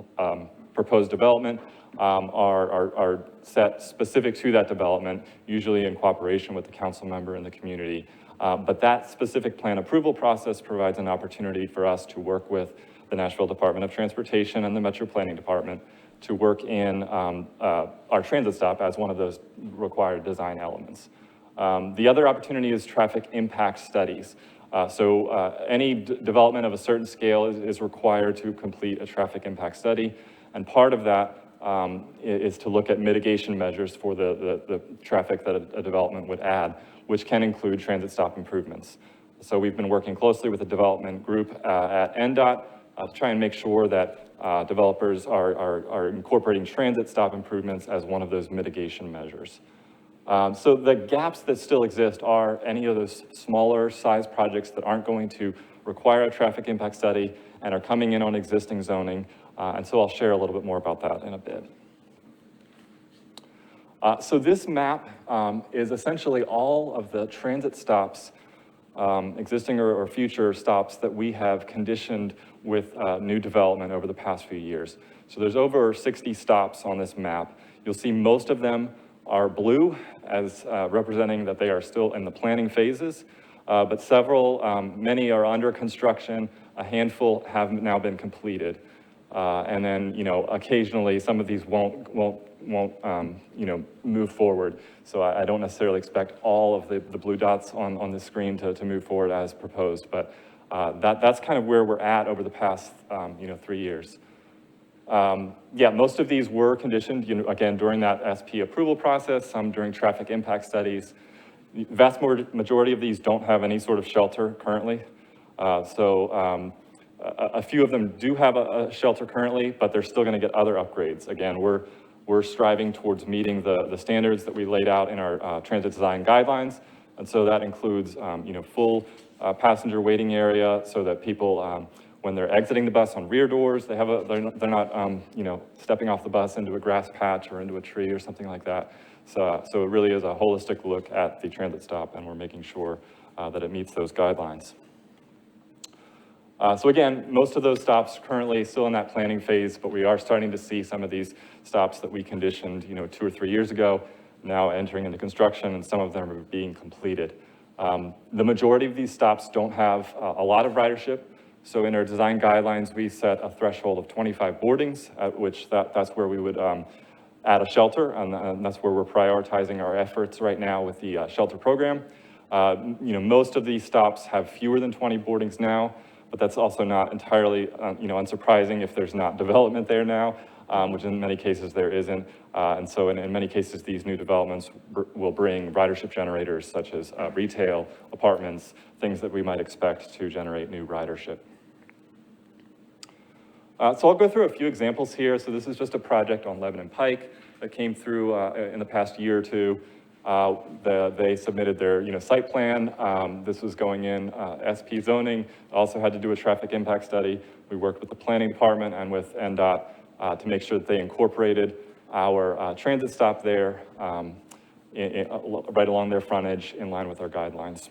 [SPEAKER 11] proposed development are set specific to that development, usually in cooperation with the council member and the community. But that specific plan approval process provides an opportunity for us to work with the Nashville Department of Transportation and the Metro Planning Department to work in our transit stop as one of those required design elements. The other opportunity is traffic impact studies. Any development of a certain scale is required to complete a traffic impact study, and part of that is to look at mitigation measures for the traffic that a development would add, which can include transit stop improvements. So we've been working closely with the development group at NDOT to try and make sure that developers are incorporating transit stop improvements as one of those mitigation measures. So the gaps that still exist are any of those smaller size projects that aren't going to require a traffic impact study and are coming in on existing zoning. And so I'll share a little bit more about that in a bit. So this map is essentially all of the transit stops, existing or future stops that we have conditioned with new development over the past few years. So there's over 60 stops on this map. You'll see most of them are blue, as representing that they are still in the planning phases, but many are under construction. A handful have now been completed. And then, occasionally some of these won't move forward. So I don't necessarily expect all of the blue dots on the screen to move forward as proposed, but that's kind of where we're at over the past, 3 years. Most of these were conditioned, again, during that SP approval process, some during traffic impact studies. The vast majority of these don't have any sort of shelter currently. A few of them do have a shelter currently, but they're still going to get other upgrades. Again, we're striving towards meeting the standards that we laid out in our transit design guidelines. And so that includes, full passenger waiting area so that people, when they're exiting the bus on rear doors, they're not, stepping off the bus into a grass patch or into a tree or something like that. So it really is a holistic look at the transit stop, and we're making sure that it meets those guidelines. So again, most of those stops currently still in that planning phase, but we are starting to see some of these stops that we conditioned, 2 or 3 years ago, now entering into construction, and some of them are being completed. The majority of these stops don't have a lot of ridership. So in our design guidelines, we set a threshold of 25 boardings, at which that's where we would add a shelter, and that's where we're prioritizing our efforts right now with the shelter program. Most of these stops have fewer than 20 boardings now, but that's also not entirely, unsurprising if there's not development there now, which in many cases there isn't. And so in many cases, these new developments will bring ridership generators such as retail, apartments, things that we might expect to generate new ridership. So I'll go through a few examples here. So this is just a project on Lebanon Pike that came through in the past year or two. They submitted their site plan. This was going in SP zoning. Also had to do a traffic impact study. We worked with the planning department and with NDOT to make sure that they incorporated our transit stop there right along their frontage in line with our guidelines.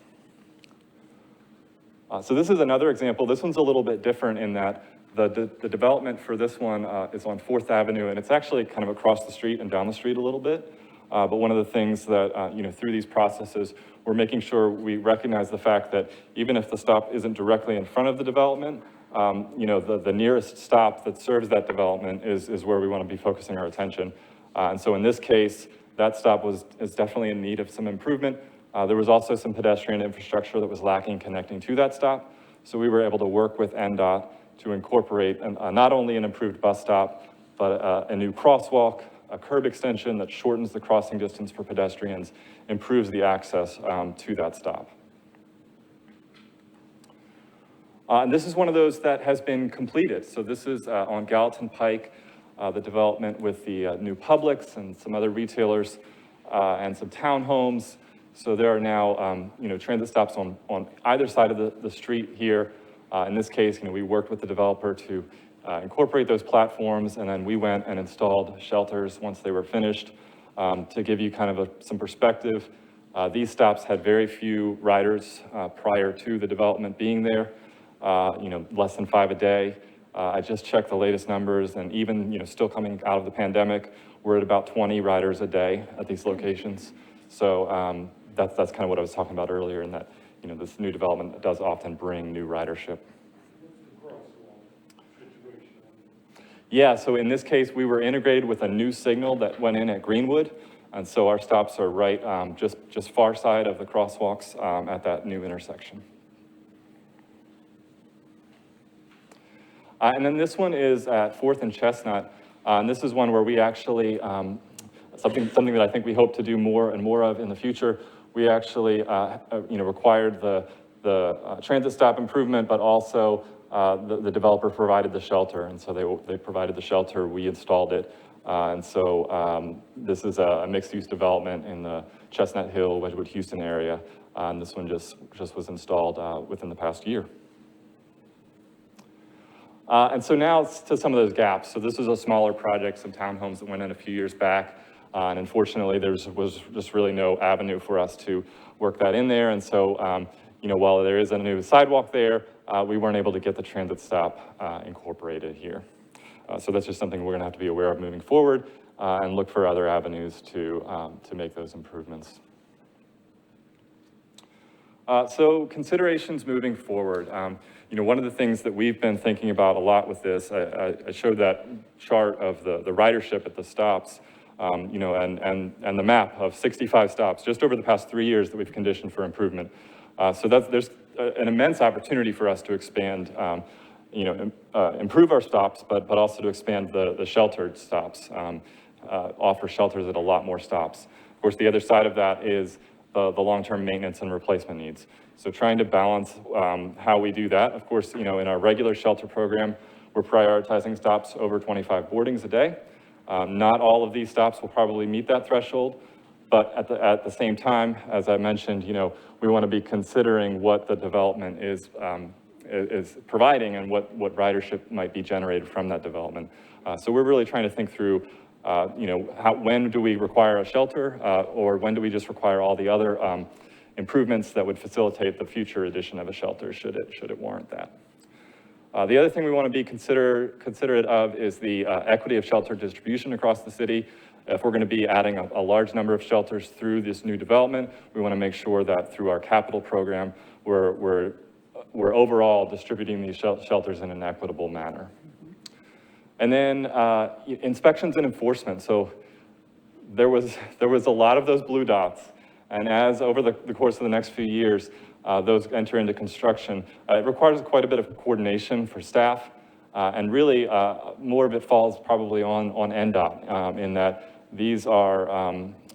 [SPEAKER 11] So this is another example. This one's a little bit different in that the development for this one is on 4th Avenue, and it's actually kind of across the street and down the street a little bit. But one of the things that, through these processes, we're making sure we recognize the fact that even if the stop isn't directly in front of the development, the nearest stop that serves that development is where we want to be focusing our attention. And so in this case, that stop is definitely in need of some improvement. There was also some pedestrian infrastructure that was lacking connecting to that stop. So we were able to work with NDOT to incorporate not only an improved bus stop, but a new crosswalk, a curb extension that shortens the crossing distance for pedestrians, improves the access to that stop. And this is one of those that has been completed. So this is on Gallatin Pike, the development with the new Publix and some other retailers and some townhomes. So there are now, transit stops on either side of the street here. In this case, we worked with the developer to incorporate those platforms, and then we went and installed shelters once they were finished. To give you kind of some perspective, these stops had very few riders prior to the development being there, less than 5 a day. I just checked the latest numbers, and even still coming out of the pandemic, we're at about 20 riders a day at these locations. So that's kind of what I was talking about earlier, in that this new development does often bring new ridership. Yeah, so in this case, we were integrated with a new signal that went in at Greenwood. And so our stops are right just far side of the crosswalks at that new intersection. And then this one is at 4th and Chestnut. And this is one where we actually, something that I think we hope to do more and more of in the future. We actually, required the transit stop improvement, but also the developer provided the shelter. And so they provided the shelter, we installed it. And so this is a mixed-use development in the Chestnut Hill, Wedgewood, Houston area. And this one just was installed within the past year. And so now to some of those gaps. So this is a smaller project, some townhomes that went in a few years back. And unfortunately, there was just really no avenue for us to work that in there. And so, while there is a new sidewalk there, we weren't able to get the transit stop incorporated here. So that's just something we're gonna have to be aware of moving forward and look for other avenues to make those improvements. So considerations moving forward. One of the things that we've been thinking about a lot with this, I showed that chart of the ridership at the stops, and the map of 65 stops just over the past 3 years that we've conditioned for improvement. So there's an immense opportunity for us to expand, improve our stops, but also to expand the sheltered stops, offer shelters at a lot more stops. Of course, the other side of that is the long-term maintenance and replacement needs. So trying to balance how we do that. Of course, in our regular shelter program, we're prioritizing stops over 25 boardings a day. Not all of these stops will probably meet that threshold, but at the same time, as I mentioned, we want to be considering what the development is providing and what ridership might be generated from that development. So we're really trying to think through, when do we require a shelter, or when do we just require all the other improvements that would facilitate the future addition of a shelter, should it warrant that. The other thing we want to be considerate of is the equity of shelter distribution across the city. If we're going to be adding a large number of shelters through this new development, we want to make sure that through our capital program, we're overall distributing these shelters in an equitable manner. And then inspections and enforcement. So there was a lot of those blue dots. And as over the course of the next few years, those enter into construction, it requires quite a bit of coordination for staff. And really, more of it falls probably on NDOT in that these are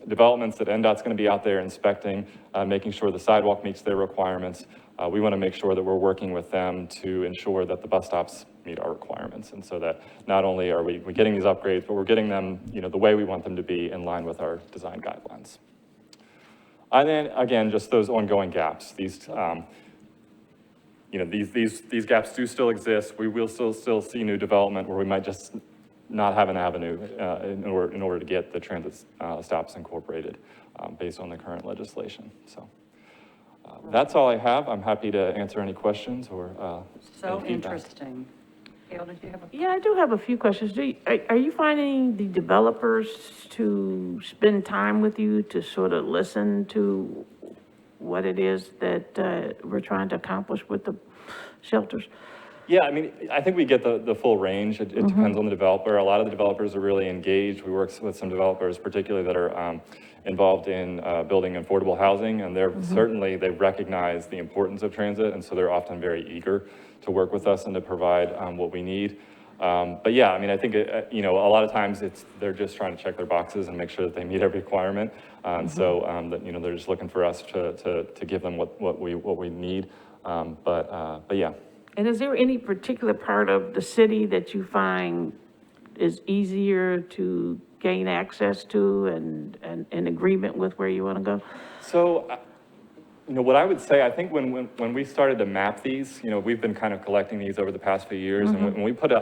[SPEAKER 11] developments that NDOT's going to be out there inspecting, making sure the sidewalk meets their requirements. We want to make sure that we're working with them to ensure that the bus stops meet our requirements. And so that not only are we getting these upgrades, but we're getting them, the way we want them to be in line with our design guidelines. And then again, just those ongoing gaps. These gaps do still exist. We will still see new development where we might just not have an avenue in order to get the transit stops incorporated based on the current legislation. So that's all I have. I'm happy to answer any questions or
[SPEAKER 5] So
[SPEAKER 11] any feedback.
[SPEAKER 5] interesting. Gail, did you have a?
[SPEAKER 1] Yeah, I do have a few questions. Are you finding the developers to spend time with you to sort of listen to what it is that we're trying to accomplish with the shelters?
[SPEAKER 11] Yeah, I mean, I think we get the full range. It depends on the developer. A lot of the developers are really engaged. We work with some developers, particularly that are involved in building affordable housing, and they recognize the importance of transit, and so they're often very eager to work with us and to provide what we need. But yeah, I mean, I think, a lot of times they're just trying to check their boxes and make sure that they meet every requirement. And so, they're just looking for us to give them what we need. But yeah.
[SPEAKER 1] And is there any particular part of the city that you find is easier to gain access to and in agreement with where you want to go?
[SPEAKER 11] So, what I would say, I think when we started to map these, we've been kind of collecting these over the past few years, and when we put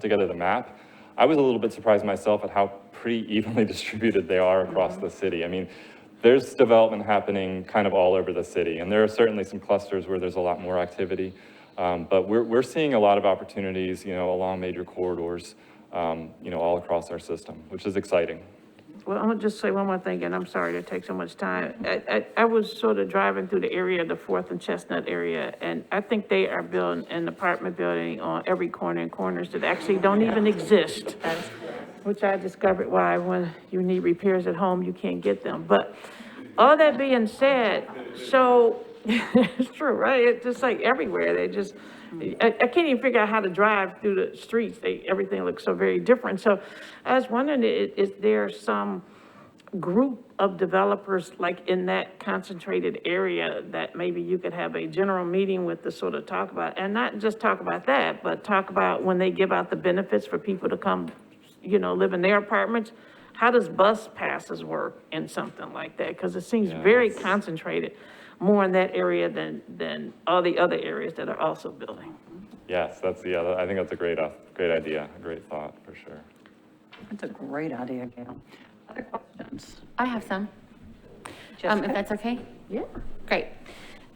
[SPEAKER 11] together the map, I was a little bit surprised myself at how pretty evenly distributed they are across the city. I mean, there's development happening kind of all over the city, and there are certainly some clusters where there's a lot more activity. But we're seeing a lot of opportunities, along major corridors, all across our system, which is exciting.
[SPEAKER 1] Well, I'm gonna just say one more thing, and I'm sorry to take so much time. I was sort of driving through the area, the Fourth and Chestnut area, and I think they are building an apartment building on every corner and corners that actually don't even exist. Which I discovered why when you need repairs at home, you can't get them. But all that being said, so, it's true, right? It's just like everywhere, they just, I can't even figure out how to drive through the streets. Everything looks so very different. So I was wondering, is there some group of developers like in that concentrated area that maybe you could have a general meeting with to sort of talk about, and not just talk about that, but talk about when they give out the benefits for people to come, live in their apartments? How does bus passes work in something like that? Because it seems very concentrated, more in that area than all the other areas that are also building.
[SPEAKER 11] Yes, that's the other, I think that's a great idea, a great thought, for sure.
[SPEAKER 5] That's a great idea, Gail. Other questions?
[SPEAKER 6] I have some,
[SPEAKER 5] Jessica?
[SPEAKER 6] if that's okay?
[SPEAKER 1] Yeah.
[SPEAKER 6] Great.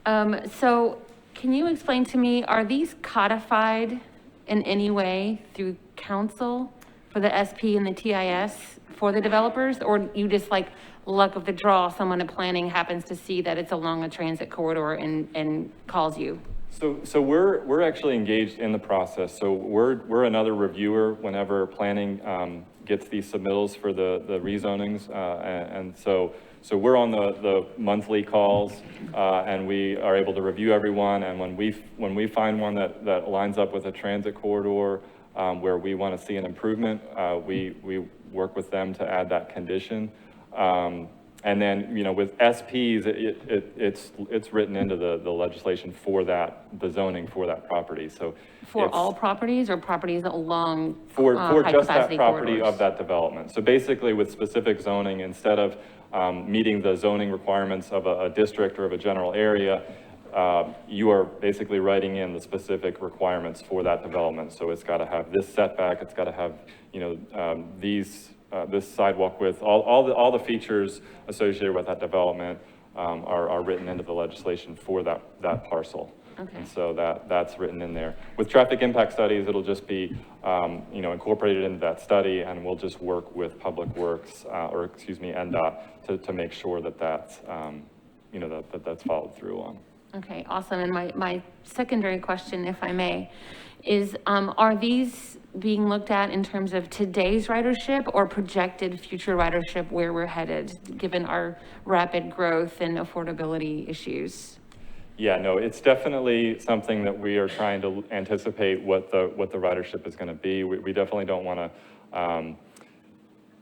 [SPEAKER 6] So can you explain to me, are these codified in any way through council for the SP and the TIS for the developers? Or you just like luck of the draw, someone in planning happens to see that it's along a transit corridor and calls you?
[SPEAKER 11] So we're actually engaged in the process. So we're another reviewer whenever planning gets these submittals for the rezonings. And so we're on the monthly calls and we are able to review everyone. And when we find one that lines up with a transit corridor where we want to see an improvement, we work with them to add that condition. And then, with SPs, it's written into the legislation for that, the zoning for that property. So
[SPEAKER 6] For all properties or properties along
[SPEAKER 11] for
[SPEAKER 6] high
[SPEAKER 11] just that
[SPEAKER 6] capacity
[SPEAKER 11] property
[SPEAKER 6] corridors?
[SPEAKER 11] of that development. So basically with specific zoning, instead of meeting the zoning requirements of a district or of a general area, you are basically writing in the specific requirements for that development. So it's got to have this setback, it's got to have, this sidewalk width, all the features associated with that development are written into the legislation for that parcel.
[SPEAKER 6] Okay.
[SPEAKER 11] And so that's written in there. With traffic impact studies, it'll just be, incorporated into that study, and we'll just work with Public Works, NDOT to make sure that that's, that's followed through on.
[SPEAKER 6] Okay, awesome. And my secondary question, if I may, is are these being looked at in terms of today's ridership or projected future ridership where we're headed, given our rapid growth and affordability issues?
[SPEAKER 11] Yeah, no, it's definitely something that we are trying to anticipate what the ridership is going to be. We definitely don't want to,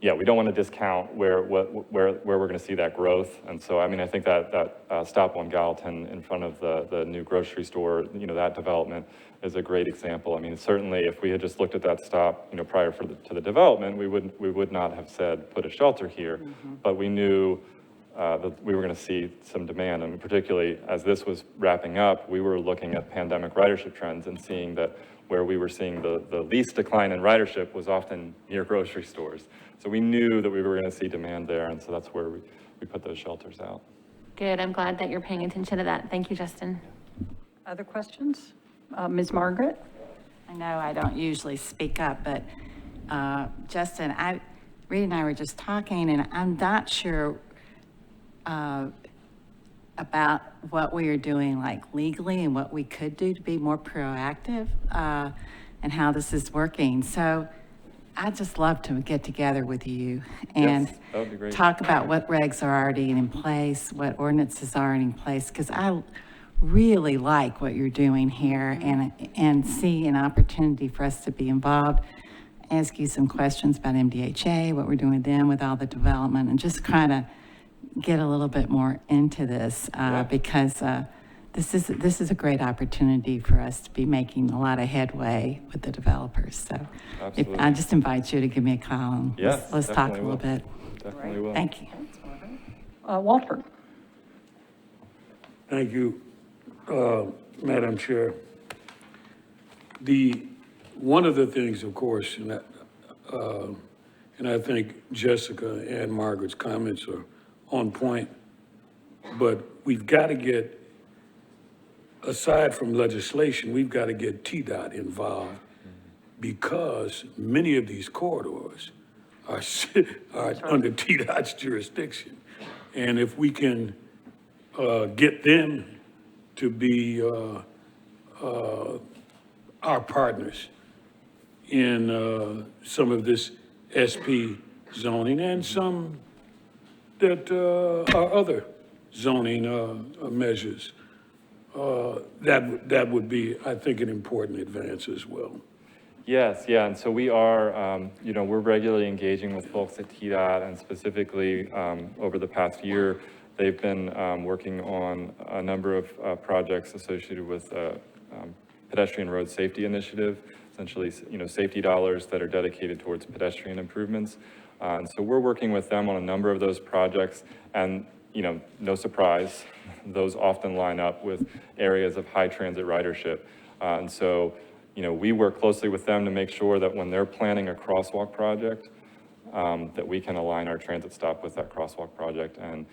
[SPEAKER 11] we don't want to discount where we're going to see that growth. And so, I think that stop on Gallatin in front of the new grocery store, that development is a great example. Certainly if we had just looked at that stop, prior to the development, we would not have said, put a shelter here, but we knew that we were going to see some demand. And particularly as this was wrapping up, we were looking at pandemic ridership trends and seeing that where we were seeing the least decline in ridership was often near grocery stores. So we knew that we were going to see demand there, and so that's where we put those shelters out.
[SPEAKER 6] Good, I'm glad that you're paying attention to that. Thank you, Justin.
[SPEAKER 5] Other questions? Ms. Margaret?
[SPEAKER 12] I know I don't usually speak up, but Justin, Rita and I were just talking, and I'm not sure about what we are doing like legally and what we could do to be more proactive and how this is working. So I'd just love to get together with you and
[SPEAKER 11] that would be great.
[SPEAKER 12] talk about what regs are already in place, what ordinances are in place, because I really like what you're doing here and see an opportunity for us to be involved. Ask you some questions about MDHA, what we're doing with them with all the development, and just kind of get a little bit more into this because this is a great opportunity for us to be making a lot of headway with the developers. So I just invite you to give me a call and let's talk a little bit.
[SPEAKER 11] Definitely will.
[SPEAKER 12] Thank you.
[SPEAKER 5] Walter?
[SPEAKER 2] Thank you, Madam Chair. One of the things, of course, and I think Jessica and Margaret's comments are on point, but we've got to get, aside from legislation, we've got to get TDOT involved because many of these corridors are, are under TDOT's jurisdiction. And if we can get them to be our partners in some of this SP zoning and some that are other zoning measures, that would be, I think, an important advance as well.
[SPEAKER 11] Yes, yeah, and so we are, you know, we're regularly engaging with folks at TDOT, and specifically over the past year, they've been working on a number of projects associated with pedestrian road safety initiative, essentially, you know, safety dollars that are dedicated towards pedestrian improvements. And so we're working with them on a number of those projects, and, you know, no surprise, those often line up with areas of high transit ridership. And so, you know, we work closely with them to make sure that when they're planning a crosswalk project, that we can align our transit stop with that crosswalk project and,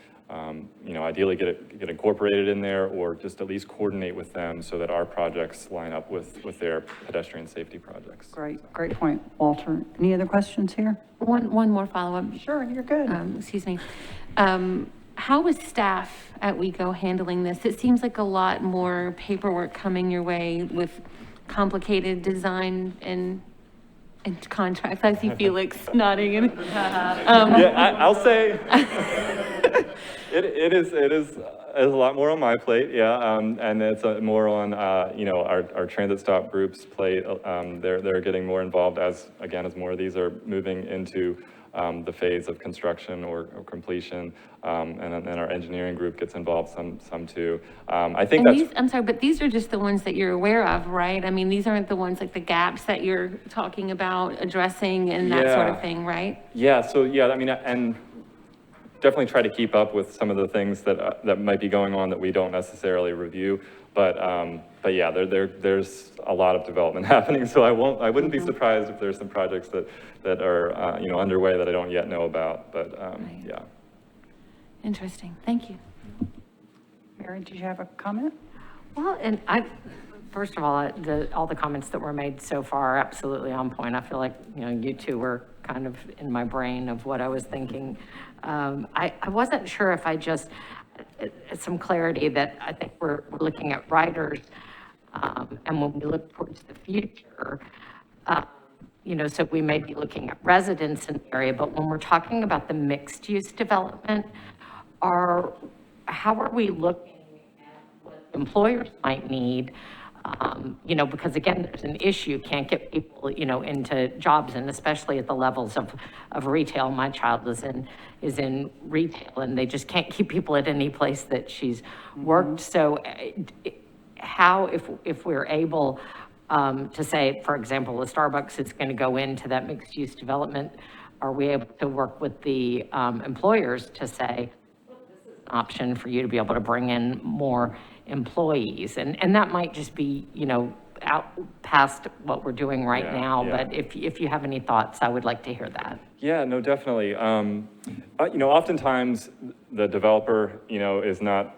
[SPEAKER 11] you know, ideally get incorporated in there, or just at least coordinate with them so that our projects line up with their pedestrian safety projects.
[SPEAKER 5] Great point, Walter. Any other questions here?
[SPEAKER 13] One more follow-up.
[SPEAKER 5] Sure, you're good.
[SPEAKER 13] Excuse me. How is staff at WECO handling this? It seems like a lot more paperwork coming your way with complicated design and contracts. I see Felix nodding.
[SPEAKER 11] Yeah, I'll say it is a lot more on my plate, yeah, and it's more on you know, our transit stop groups plate. They're getting more involved as more of these are moving into the phase of construction or completion, and then our engineering group gets involved some too. I think
[SPEAKER 13] And
[SPEAKER 11] that's.
[SPEAKER 13] I'm sorry, but these are just the ones that you're aware of, right? I mean, these aren't the ones like the gaps that you're talking about addressing and that sort of thing, right?
[SPEAKER 11] Yeah, so yeah, I mean, and definitely try to keep up with some of the things that might be going on that we don't necessarily review. But yeah, there's a lot of development happening, so I wouldn't be surprised if there's some projects that are you know, underway that I don't yet know about. But
[SPEAKER 13] Right.
[SPEAKER 11] yeah.
[SPEAKER 13] Interesting. Thank you.
[SPEAKER 5] Mary, did you have a comment?
[SPEAKER 6] Well, and first of all, all the comments that were made so far are absolutely on point. I feel like, you know, you two were kind of in my brain of what I was thinking. I wasn't sure if I just, some clarity that I think we're looking at riders, and when we look towards the future, you know, so we may be looking at residents in the area, but when we're talking about the mixed use development, how are we looking at what employers might need? You know, because again, there's an issue, can't get people, you know, into jobs, and especially at the levels of retail. My child is in retail, and they just can't keep people at any place that she's worked. So how, if we're able to say, for example, the Starbucks is going to go into that mixed use development, are we able to work with the employers to say, this is an option for you to be able to bring in more employees? And that might just be, you know, out past what we're doing right now, but if you have any thoughts, I would like to hear that.
[SPEAKER 11] Yeah, no, definitely. You know, oftentimes the developer, you know, is not,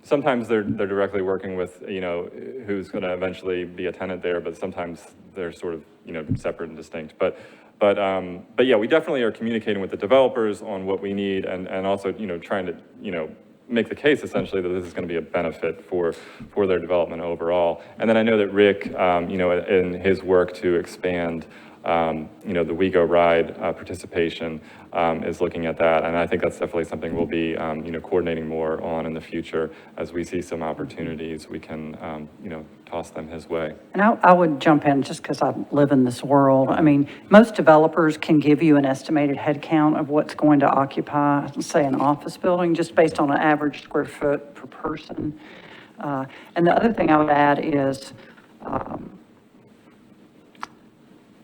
[SPEAKER 11] sometimes they're directly working with, you know, who's going to eventually be a tenant there, but sometimes they're sort of, you know, separate and distinct. But yeah, we definitely are communicating with the developers on what we need, and also, you know, trying to, you know, make the case essentially that this is going to be a benefit for their development overall. And then I know that Rick, you know, in his work to expand, you know, the WeGo Ride participation is looking at that. And I think that's definitely something we'll be, you know, coordinating more on in the future. As we see some opportunities, we can, you know, toss them his way.
[SPEAKER 5] And I would jump in just because I live in this world. I mean, most developers can give you an estimated head count of what's going to occupy, say, an office building, just based on an average square foot per person. And the other thing I would add is,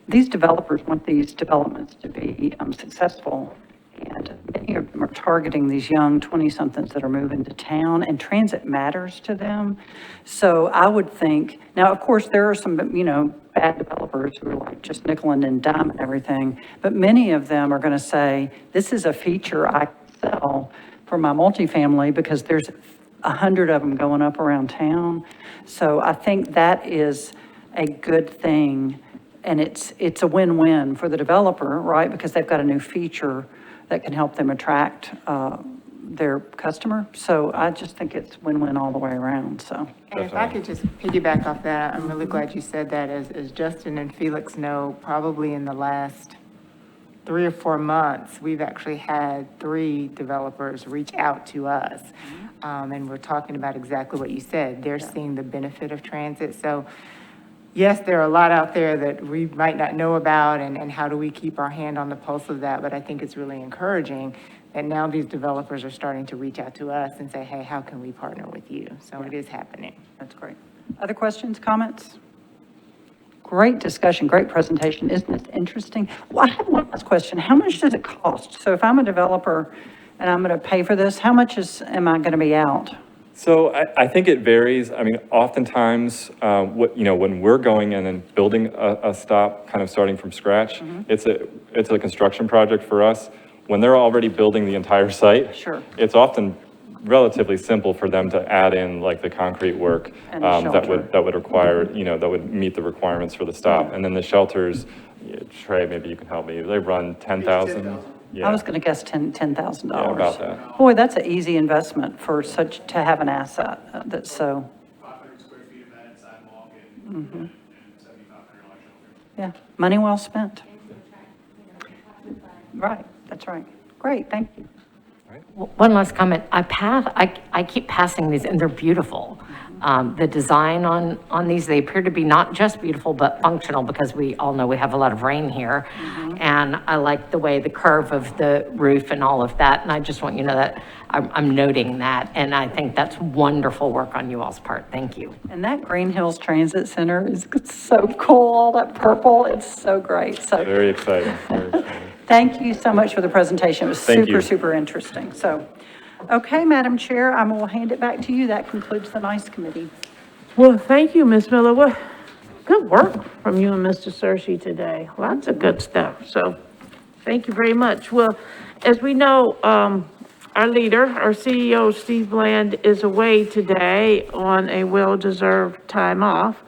[SPEAKER 5] these developers want these developments to be successful, and many of them are targeting these young 20-somethings that are moving to town, and transit matters to them. So I would think, now, of course, there are some, you know, bad developers who are like just nickel and dime and everything, but many of them are going to say, this is a feature I sell for my multifamily because there's 100 of them going up around town. So I think that is a good thing And it's a win-win for the developer, right? Because they've got a new feature that can help them attract their customer. So I just think it's win-win all the way around, so.
[SPEAKER 7] And if I could just piggyback off that, I'm really glad you said that. As Justin and Felix know, probably in the last 3 or 4 months, we've actually had 3 developers reach out to us. And we're talking about exactly what you said. They're seeing the benefit of transit. So yes, there are a lot out there that we might not know about, and how do we keep our hand on the pulse of that? But I think it's really encouraging that now these developers are starting to reach out to us and say, hey, how can we partner with you? So it is happening.
[SPEAKER 5] That's great. Other questions, comments? Great discussion, great presentation. Isn't it interesting? Well, I have one last question. How much does it cost? So if I'm a developer and I'm going to pay for this, how much am I going to be out?
[SPEAKER 11] So I think it varies. I mean, oftentimes, when we're going in and building a stop, kind of starting from scratch, it's a construction project for us. When they're already building the entire site,
[SPEAKER 5] Sure.
[SPEAKER 11] it's often relatively simple for them to add in like the concrete work
[SPEAKER 5] And the shelter.
[SPEAKER 11] that would require, that would meet the requirements for the stop. And then the shelters, Trey, maybe you can help me. They run 10,000. Yeah.
[SPEAKER 5] I was going to guess $10,000.
[SPEAKER 11] Yeah, about that.
[SPEAKER 5] Boy, that's an easy investment for to have an asset that's so.
[SPEAKER 8] 500 square feet of added sidewalk and 7,500 shelter.
[SPEAKER 5] Yeah, money well spent. Right, that's right. Great, thank you.
[SPEAKER 6] One last comment. I keep passing these and they're beautiful. The design on these, they appear to be not just beautiful, but functional, because we all know we have a lot of rain here. And I like the way the curve of the roof and all of that. And I just want you to know that I'm noting that. And I think that's wonderful work on you all's part. Thank you.
[SPEAKER 5] And that Green Hills Transit Center is so cool, all that purple, it's so great. So
[SPEAKER 11] Very exciting. Very exciting.
[SPEAKER 5] thank you so much for the presentation. It was
[SPEAKER 11] Thank you.
[SPEAKER 5] super interesting. So, okay, Madam Chair, I will hand it back to you. That concludes the NICE committee.
[SPEAKER 1] Well, thank you, Ms. Miller. Well, good work from you and Mr. Searcy today. Lots of good stuff. So thank you very much. Well, as we know, our leader, our CEO, Steve Bland, is away today on a well-deserved time off.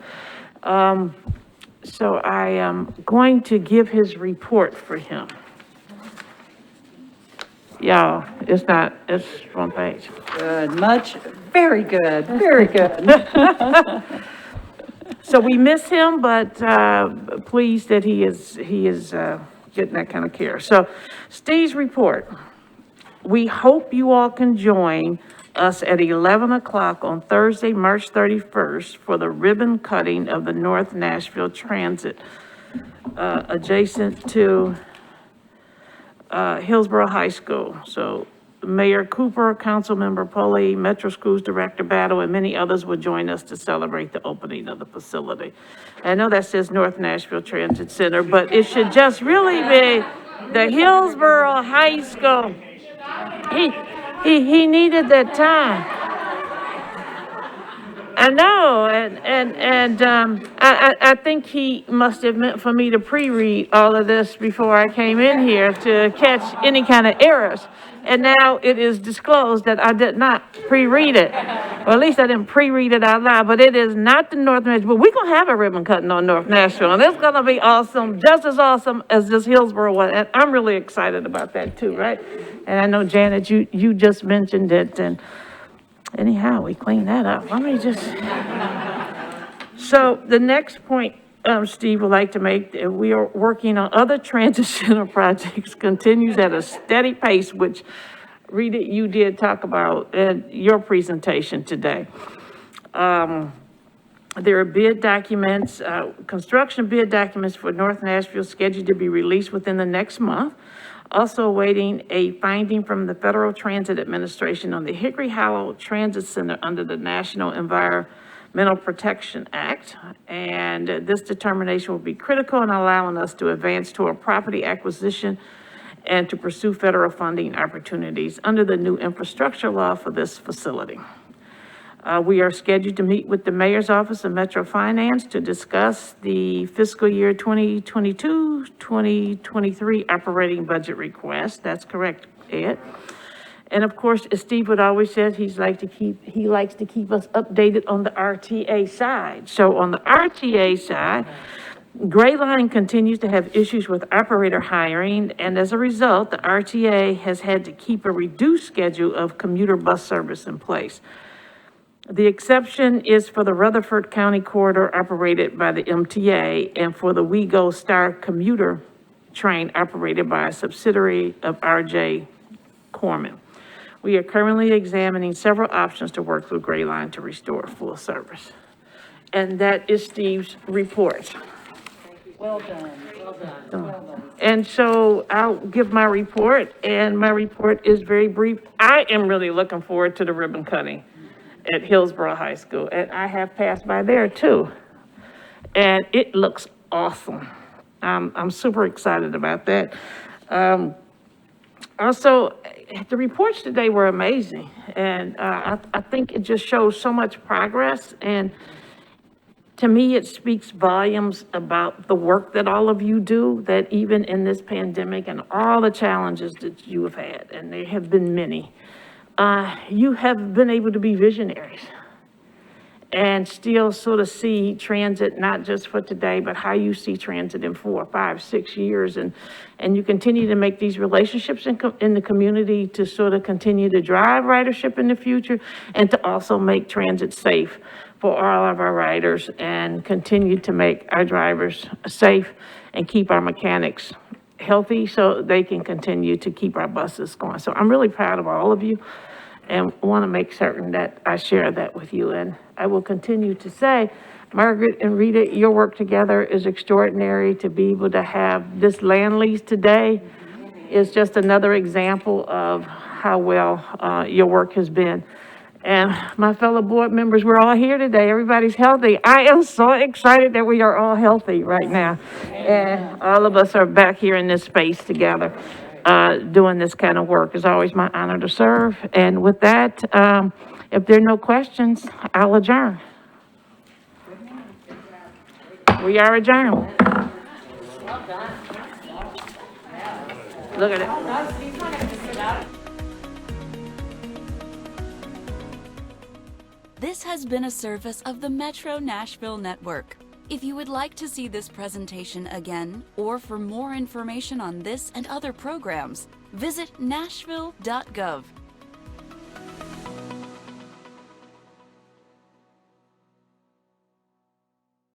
[SPEAKER 1] So I am going to give his report for him. Yeah, it's front page.
[SPEAKER 5] Good, very good, very good.
[SPEAKER 1] So we miss him, but pleased that he is getting that kind of care. So Steve's report. We hope you all can join us at 11 o'clock on Thursday, March 31st for the ribbon cutting of the North Nashville Transit adjacent to Hillsborough High School. So Mayor Cooper, Councilmember Polly, Metro Schools Director Battle, and many others will join us to celebrate the opening of the facility. I know that says North Nashville Transit Center, but it should just really be the Hillsborough High School. He needed that time. I know, and I think he must have meant for me to pre-read all of this before I came in here to catch any kind of errors. And now it is disclosed that I did not pre-read it. Or at least I didn't pre-read it out loud, but it is not the North Nashville. But we're going to have a ribbon cutting on North Nashville, and it's going to be awesome, just as awesome as this Hillsborough one. And I'm really excited about that too, right? And I know, Janet, you just mentioned it, and anyhow, we cleaned that up. Let me just... So the next point Steve would like to make, we are working on other transit center projects, continues at a steady pace, which, Rita, you did talk about in your presentation today. There are bid documents, construction bid documents for North Nashville scheduled to be released within the next month. Also awaiting a finding from the Federal Transit Administration on the Hickory Hollow Transit Center under the National Environmental Protection Act. And this determination will be critical in allowing us to advance to a property acquisition and to pursue federal funding opportunities under the new infrastructure law for this facility. We are scheduled to meet with the Mayor's Office of Metro Finance to discuss the fiscal year 2022-2023 operating budget request. That's correct, Ed. And of course, as Steve would always say, he likes to keep us updated on the RTA side. So on the RTA side, Gray Line continues to have issues with operator hiring, and as a result, the RTA has had to keep a reduced schedule of commuter bus service in place. The exception is for the Rutherford County corridor operated by the MTA and for the We Go Star commuter train operated by a subsidiary of RJ Corman. We are currently examining several options to work with Gray Line to restore full service. And that is Steve's report.
[SPEAKER 5] Well done, well done.
[SPEAKER 1] And so I'll give my report, and my report is very brief. I am really looking forward to the ribbon cutting at Hillsborough High School, and I have passed by there too. And it looks awesome. I'm super excited about that. Also, the reports today were amazing, and I think it just shows so much progress, and to me, it speaks volumes about the work that all of you do, that even in this pandemic and all the challenges that you have had, and there have been many, you have been able to be visionaries and still sort of see transit, not just for today, but how you see transit in 4, 5, 6 years. And you continue to make these relationships in the community to sort of continue to drive ridership in the future and to also make transit safe for all of our riders and continue to make our drivers safe and keep our mechanics healthy so they can continue to keep our buses going. So I'm really proud of all of you and want to make certain that I share that with you. And I will continue to say, Margaret and Rita, your work together is extraordinary. To be able to have this land lease today is just another example of how well your work has been. And my fellow board members, we're all here today. Everybody's healthy. I am so excited that we are all healthy right now. And all of us are back here in this space together, doing this kind of work. It's always my honor to serve. And with that, if there are no questions, I'll adjourn. We are adjourned. Look at it.
[SPEAKER 14] This has been a service of the Metro Nashville Network. If you would like to see this presentation again, or for more information on this and other programs, visit nashville.gov.